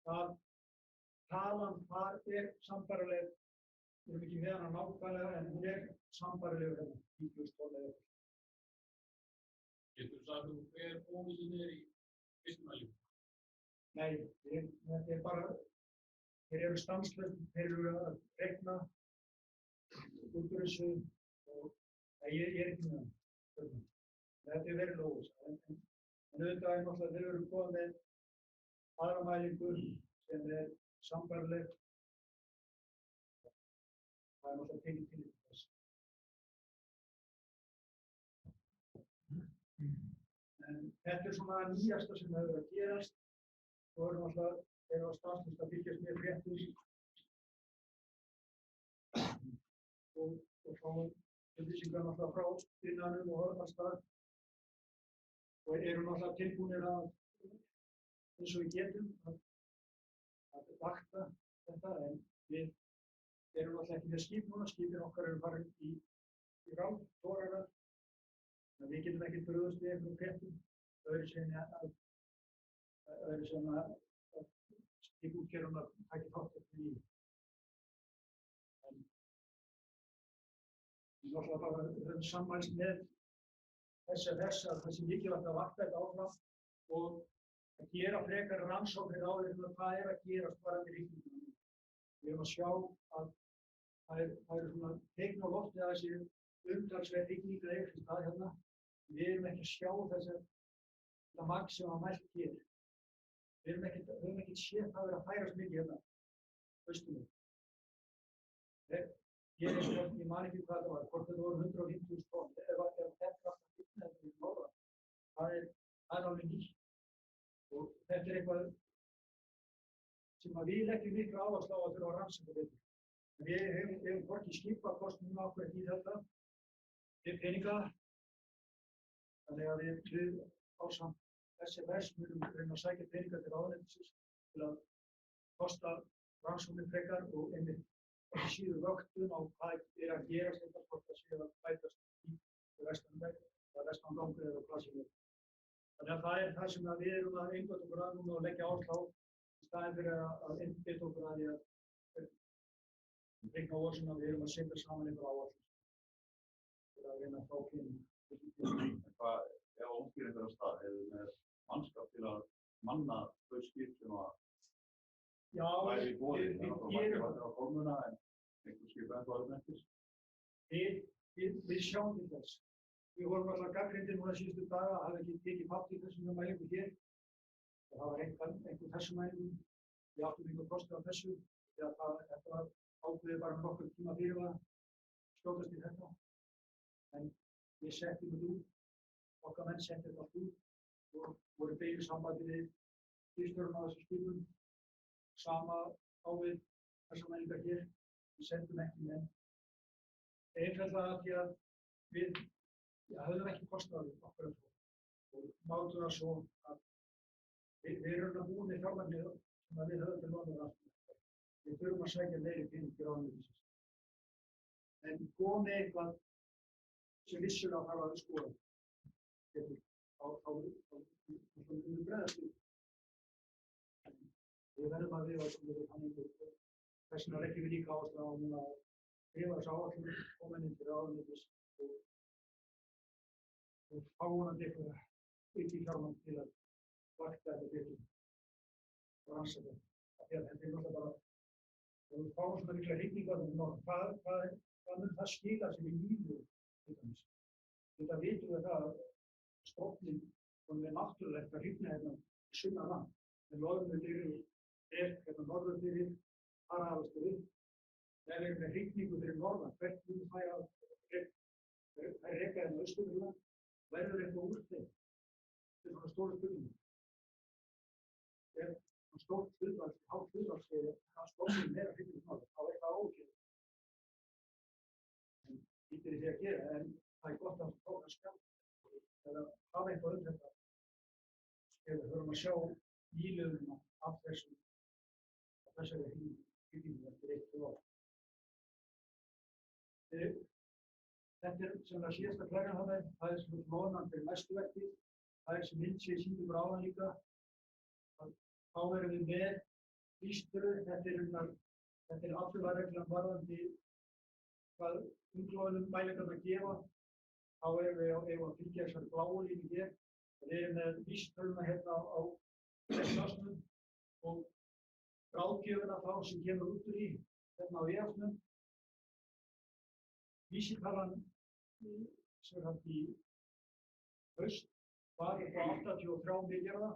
Að talan þar er sambærileg. Við erum ekki með hana nákvæmlega, en hún er sambærileg hérna, 10.000 tonn eða eitthvað. Getur þú sagt hver óvissin er í fyrstu mælingu? Nei, þetta er bara, þeir eru stanslaust, þeir eru að reikna út úr þessu og ég er ekki með það. Þetta er verulega óvissa. En auðvitað er náttúrulega þeir eru komið með aðra mælingu sem er sambærileg. Það er náttúrulega tekið til þess. En þetta er svona nýjasta sem hefur verið að gerast. Svo erum alltaf, þeir eru á stanslaust að fylgjast með fréttum og fá upplýsingar náttúrulega frá innanum og alls staðar. Og erum náttúrulega tilbúnir að, eins og við getum, að vakta þetta, en við erum náttúrulega ekki með skip núna. Skipin okkar eru farin í rám, tórarar. En við getum ekki brugðast við einhverjum fréttum. Öðru sem að skipútgerðarnar taki þátt eftir í. En við náttúrulega bara höfum sammælst með þess að það sé mikilvægt að vakta þetta áfram og að gera frekari rannsóknir á því hvað er að gerast varðandi rigninguna. Við erum að sjá að það eru svona teikn á lofti að þessi umtalsverð rigning að eiga sér stað hérna. Við erum ekki að sjá þetta magn sem var mælt hér. Við höfum ekkert séð það vera að færast mikið hérna austurlega. Ég man ekki hvað það var, hvort þetta voru 150.000 tonn, ef þetta alltaf fyrir norðan. Það er alveg nýtt. Og þetta er eitthvað sem við leggjum miklu áherslu á að þurfa að rannsaka betur. Við hefum hvorki skipakostnum ákveðið í þetta, við peninga, þannig að við ásamt SFS munum reyna að sækja peninga til ráðuneytisins til að kosta rannsóknir frekar og einmitt ekki síður vöktun á hvað er að gerast þetta hvort það sé að bætast í vestangangur eða hvað sem er. Þannig að það er það sem við erum að einbeita okkur að núna og leggja áherslu á í staðinn fyrir að einbeita okkur að því að reikna ósinn að við erum að setja saman einhver áætlun til að reyna að fá pening. Hvað ef óskýr einhverja stað, hefur þið með mannskap til að manna þau skip sem að væri í boði, þannig að það var á formuna en einhver skip ennþá aðeins eftir? Við sjáum til þess. Við vorum alltaf gagnrýndir núna síðustu daga að hafa ekki tekið þátt í þessum mælingum hér. Það var einhver þessum mælingum. Við áttum einhver kosti á þessu. Þetta var ákveðið bara nokkur tíma fyrir að skjótast í þetta. En við settum þetta út. Okkar menn settum þetta allt út og voru beinu sambandi við skipstjórana á þessu skipum. Sama á við þessar mælingar hér. Við sendum ekki menn. Einfaldlega af því að við höfðum ekki kostnaði okkur og mátum það svo að við erum að búin með fjármagnið sem við höfum til lóna rannsóknar. Við þurfum að sækja meiri pening til ráðuneytisins. En komið eitthvað sem vissulega þarf að skoða þá við bregðast við. Við verðum að við þannig þess vegna leggjum við líka áherslu á núna að skrifa þessa áætlun komin inn til ráðuneytis og fá vonandi eitthvað aukið fjármagn til að vakta þetta betur og rannsaka þetta. Af því að þetta er náttúrulega bara, ef við fáum svona mikla hrygningar hvað mun það skila sér í lífi til dæmis. Þetta vitum við það að stofninn sem er náttúrulegt að hrygna hérna í sunnan land. Við loðum við hérna norður fyrir Hafrannsóknarstofnunar. Ef við erum með hrygningu fyrir norðan, hvert mun það að reka hérna austurlega? Verður eitthvað úr þeim? Þetta er svona stóra spurning. Ef svona stórt hlutfall, hátt hlutfall segir að stofninn meira hrygning norður, þá er það ógeð. En lítið er því að gera, en það er gott að tóka skjálf. Eða hafa eitthvað þetta. Ef við höfum að sjá ílöfuna af þessari hrygningu eftir 1-2 ár. Þetta er sem það síðasta klæðan það er sem loðnan fyrir næstu verkið, það er sem mynd sé sýndur bráðan líka. Þá erum við með vísitölu, þetta er alþjóðareglan varðandi hvað umklóðunum mælingarnar gefa. Þá erum við að fylgja þessari bláu línu hér. Við erum með vísitöluna hérna á þessasnum og ráðgjöfuna þá sem kemur út úr í hérna á EF-num. Vísitalan sem hann í haust var upp á 83 milljarða,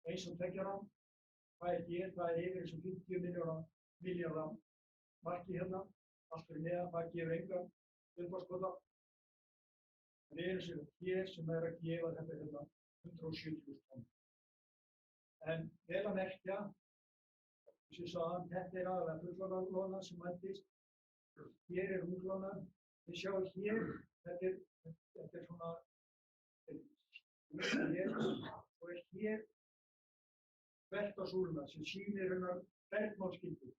eins og tveggjara. Það er hér, það er yfir þessum 50 milljarða marki hérna, allt fyrir neðan, það gefur enga uppáskota. Við erum sem hér sem að gefa þetta hérna 170.000 tonn. En vel að merkja, sem ég sagði, þetta er aðalega fullorðna sem mældist. Hér er útlóna, við sjáum hér, þetta er svona, hér, og er hér þvert á súluna sem sýnir hennar bergmálskyldu.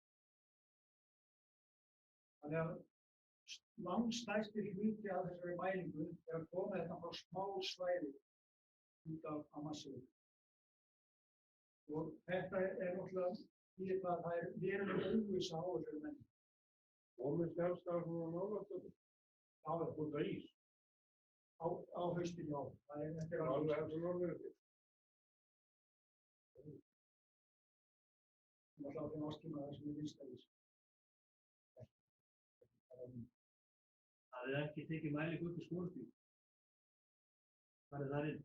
Þannig að langstærsti hluti af þessari mælingu er að koma þetta frá smá svæði út af massífinu. Og þetta er náttúrulega því að við erum með óvissa á þessari menn. Og með sjálfstæðar svona nálastöðu? Já, það er búið á ís. Á haustin, já. Þetta er alveg eftir norðurinn. Það er alltaf þeim áskilma það sem er vinstæðis. Það er ekki tekið mæling upp í skólfíl. Það er þar inn.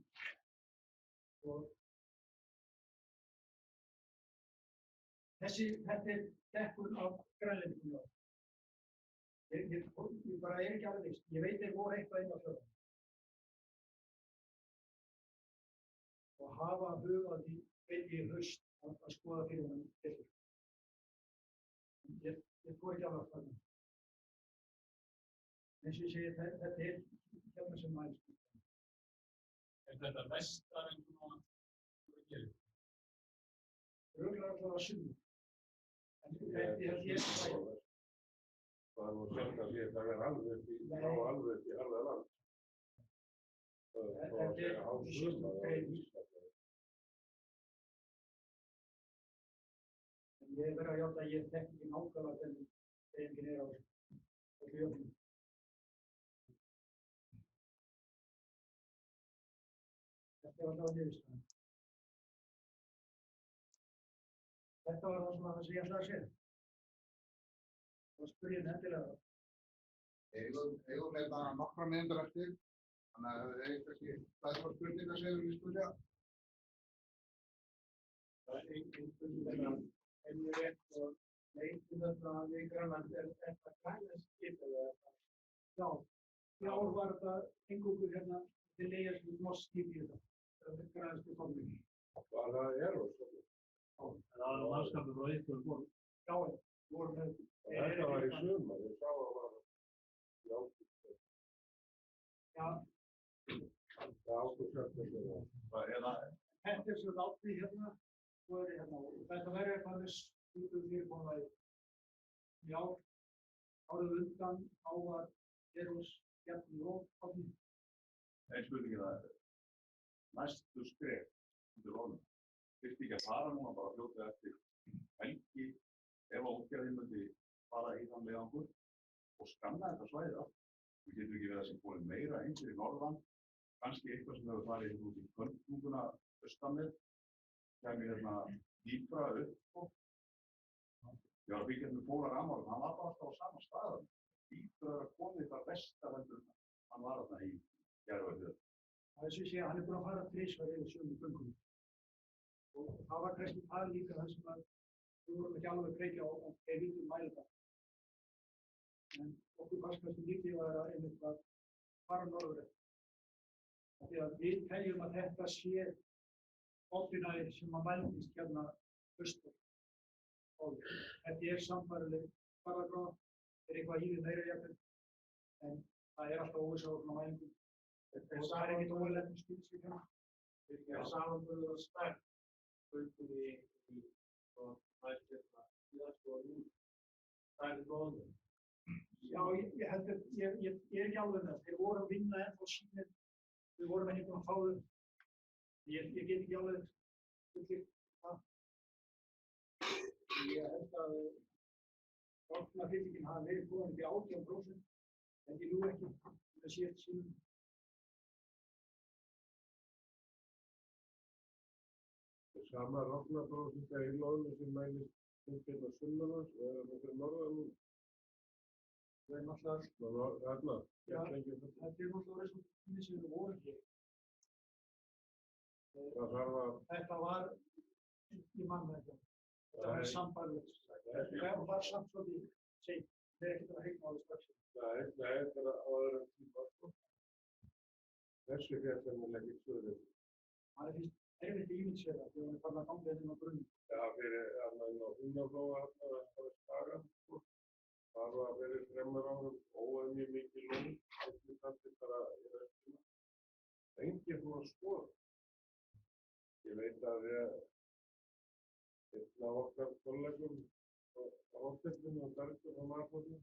Og Þetta er dekkun af grænlendingum. Ég bara er ekki alveg viss. Ég veit þeir voru eitthvað inn á fjörðunum. Og hafa hugað í vilji haust að skoða fyrir hann betur. Ég fór ekki alveg að það. Eins og ég segi, þetta er hérna sem mælst. Er þetta vestar en svona gerir? Örugglega alltaf að suður. En þetta er svæðið. Það nú sjálf að ég það alveg upp í harða land. Þetta er síðan greið. En ég verið að játa að ég þekki ekki nákvæmlega hvernig dreifingin er á öllu jöfnum. Þetta er alltaf niðurstaðan. Þetta var það sem ég ætlaði að segja. Og spyrja endilega. Eigum við bara nokkra mínútur eftir. Þannig að það er kannski eitthvað spurningar sem við spyrja. Það er engin spurning en ég rétt og veitum þetta að við Grænland er þetta grænlenskip eða þetta? Já, var þetta eingöngu hérna til leiðast við norsk skip í þetta. Það er grænlenski stofnstærð. Bara er og svo. Það var mannskapur frá einhverjum borð. Já, voru með. Þetta var í sumar, ég sá að það var í ágúst. Já. Þetta er svo látið hérna og er hérna. Þetta verður eitthvað með stúdum fyrirkomulagi í ár. Árið undan á að Herús hérna rófhafni. Einn spurningin það er næstu skref undir rónum. Fyrst ekki að fara núna bara fljótlega eftir helgi ef að útgerðin myndi fara í þann leiðangur og skanna þetta svæðið af. Við getum ekki verið að sem búin meira eins fyrir norðan, kannski eitthvað sem hefur farið út í kvöldtunguna austan með, kemur hérna dýpra upp. Ég var að byggja með Pólar Amárum, hann var bara alltaf á sama staðan. Dýpra er að koma eitthvað vestar heldur en hann var þarna í Gerðarfjörð. Þess að segja, hann er búin að fara þrisvar yfir sömu göngunum. Og það var kannski það líka þar sem að við vorum ekki alveg að breyta á að þeir vildum mæla það. En okkur fannst kannski mikilvægt að einmitt að fara norður eftir. Því að við teljum að þetta sé óbyrnaðir sem að mælist hérna austur. Og þetta er sambærileg farðagráða, er eitthvað í því meira jafnvel, en það er alltaf óvissa á svona mælingum. Og það er ekkert óverlegt skilsvík hérna. Þetta er samanburður og stærð. Kvöldur í og það er hérna síðast og nú. Það er góðum. Já, ég held að ég er ekki alveg með það. Þeir voru að vinna ennþá sínir. Við vorum ekki búin að fá þau. Ég get ekki alveg fullyrt það. Ég held að orkunarfyllingin hafi verið komin upp í 18%, en ég nú ekki með síðast sínum. Sama rofnaprósenta í loðnu sem mælist hérna sunnanlands og er það fyrir norðan. Það er náttúrulega Þarna, þetta er náttúrulega resultatið sem við vorum hér. það þarf að Þetta var, ég man þetta. Þetta var sambærilegt. Þetta var samt svolítið seint. Það er ekkert að heikna á því strax. Nei, þetta er áður en tíma. Þessu fjall sem er ekki söður. Það er fyrst erfitt að ímyndsverða þegar hann er farin að ganga hérna á grunni. Já, fyrir annan á Húnaflóa það var Staða. Það var fyrir 3 árum óvenju mikið lón. Þetta kannski bara í restina. Enginn fór að skoða. Ég veit að einn af okkar kollegum á hótelinu og Bergur á Marfóðinu,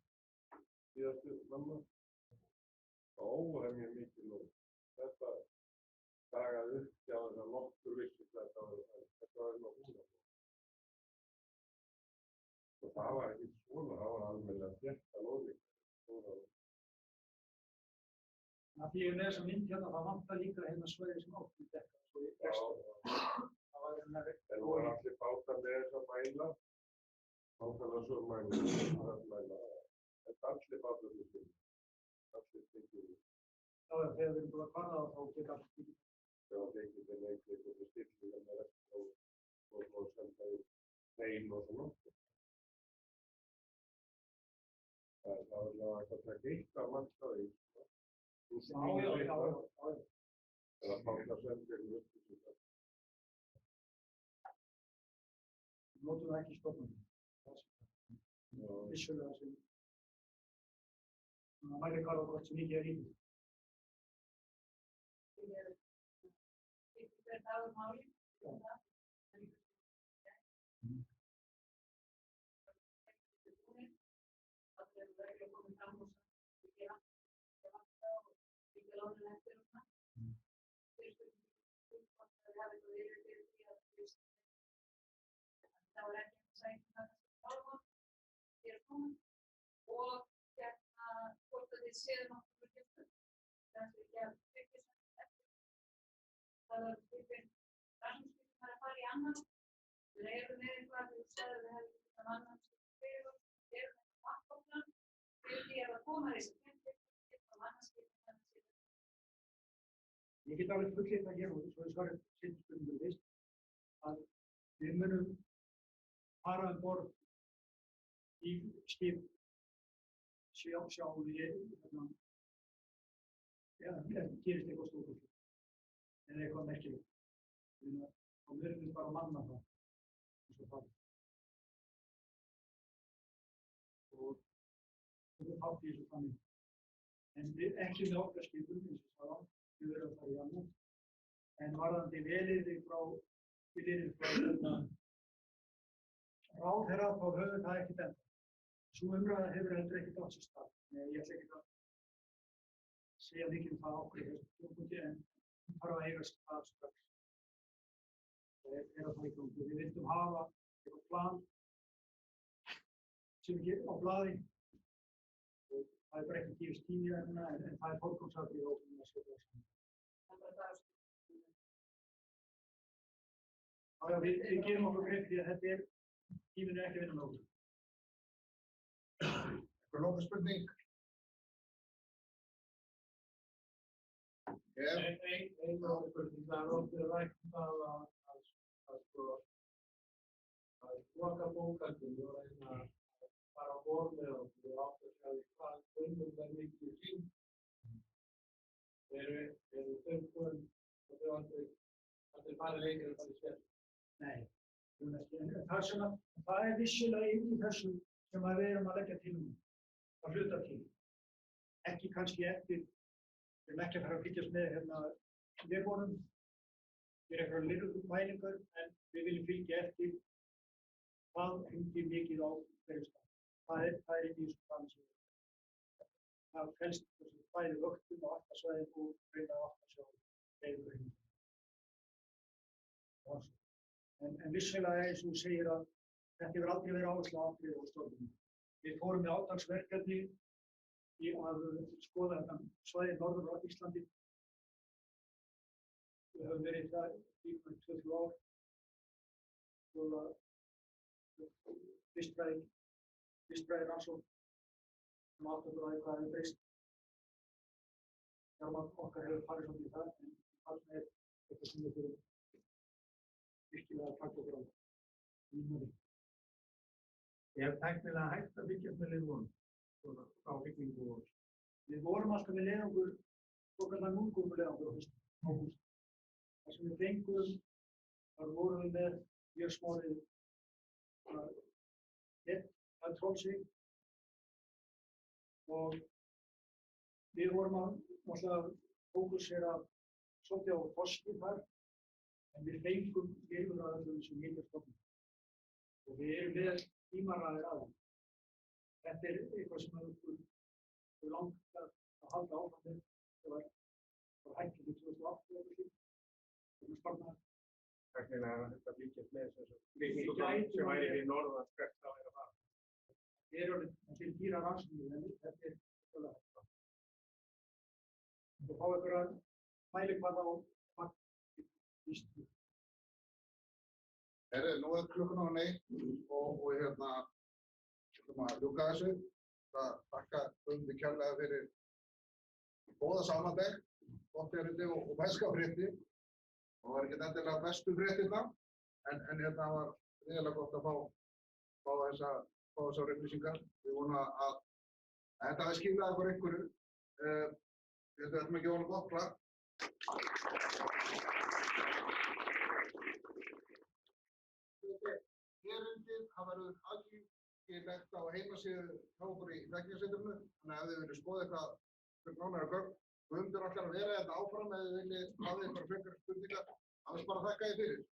síðastu mamma, óvenju mikið lón. Þetta dagaði upp hjá þess að nokkur vissi þetta var inn á Húnaflóa. Og það var ekki svona, það var almennilega þétta lóðing. Því ég er með þessa mynd hérna, það vantar líka hérna svæði sem átti dekka. Það var hérna En nú er allir bátar með þess að mæla. Bátarna svo mæla. Þetta allir bátar með því. Allir tekið því. Já, þegar við erum búin að hvarða þá geta allt ekki. Þegar tekið þeim eitthvað og stillingar með restur og senda í hrein og svona. hægt að taka eitt af markaði, Já. eða fanga sendir upplýsingar. Notum það ekki stofnum. Vissulega sem mælikvarða hvort sem mikið lítið. Og hvort að þið séð nokkuð fyrir kannski ekki að byggja sem eftir. Það er fyrir rannsóknarskipin að fara í annan. Við erum með eitthvað, þú sagði við hefum eitthvað annan skipin og við erum eitthvað vakkofna. Fyrir því að koma þessi kemur, eitthvað annan skipin þannig að séð. Ég get alveg fullyrt það hér og svo ég svarið sinnspurningum fyrst að við munum fara borð í skip sjá gerist eitthvað stórkostlegt eða eitthvað merkilegt. Þá verðum við bara að manna það eins og það. Og þetta er þátt í þessu þannig. En við ekki með okkar skipum eins og það á, við verðum það í annan. En varðandi velyrði frá ráðherra þá höfum það ekkert enda. Sú umræða hefur heldur ekkert átt sér stað. Ég ætla ekki að segja mikið það okkur í þessu tímapunkti en hún þarf að eiga stað strax. Það er að það í gangi. Við vildum hafa eitthvað plan sem ekki á blaði og það er bara ekki gefist tími hérna en það er forgangsatriði og að setja það saman. Já, við gerum okkur grein því að þetta er tíminn ekki að vinna með okkur. Eitthvað lokaspurning? Ein lokaspurning, það er ofta rætt það að loka bókhaldinu og reyna að fara á borð með okkur og átta sig að hvað stundum það mikið í sín. Eru þau og þau aldrei farið leikir og farið skemmt? Nei, það er vissulega inn í þessu sem við erum að leggja til að hluta til. Ekki kannski eftir, við erum ekki að fara að fylgjast með vegvornum, gera einhverjar mælingar, en við viljum fylgja eftir hvað hringir mikið á hverju stað. Það er inn í þessu plani sem við erum. Það felst bæði vöktun og vaktasvæðin og reyna að vakta sig á veiðar. En vissulega eins og þú segir að þetta hefur aldrei verið áhersla á atriði á stofnunum. Við fórum með átaksverkefni í að skoða þetta svæði norður á Íslandi. Við höfum verið það í 2-3 ár. Skoða vistfræði rannsókn sem áttatur að hvað hefur breyst. Fjármagn okkar hefur farið svolítið í það, en það er eitthvað sem við þurfum virkilega að taka okkur á. Er tæknilega hægt að fylgjast með leiðunum, svona á byggingu og... Við vorum alltaf með leiðangur, svokallaðan núlgönguleiðangur á haustinu. Það sem við fengum, þar vorum við með mjög smárið að trollsig og við vorum að fókusera svolítið á þorski þar, en við fengum yfirraðar sem mikið stofnum. Og við erum með tímaraðir að því. Þetta er eitthvað sem okkur langt að halda áfram með. Það var hækkið í 2008 eða slíkt. Það var sparnað. Tæknilega er þetta fylgjast með þessu sem væri í norðan skrætt að vera að fara. Þetta er orðið til dýra rannsóknir, en þetta er svolítið hægt. Það fá einhverja mælikvarða á magn. Nú er klukkan á 1 og ætlum að ljúka þessu. Það þakka Guðmundi kærlega fyrir góða samantekt, gott erindi og beska frétti. Það var ekkert endilega bestu fréttirnar, en það var gríðarlega gott að fá þessar upplýsingar. Við vonum að Þetta hafi skilað okkur einhverju. Við ætlum að gefa honum gott klapp. Erindið, það verður aðgengilegt á heimasíðu hjá okkur í Þekkingarseturinu, þannig að ef þið viljið skoða eitthvað fyrir nánari gögn, Guðmundur ætlar að vera þetta áfram ef þið viljið hafa eitthvað frekari spurningar, annars bara þakka þið fyrir.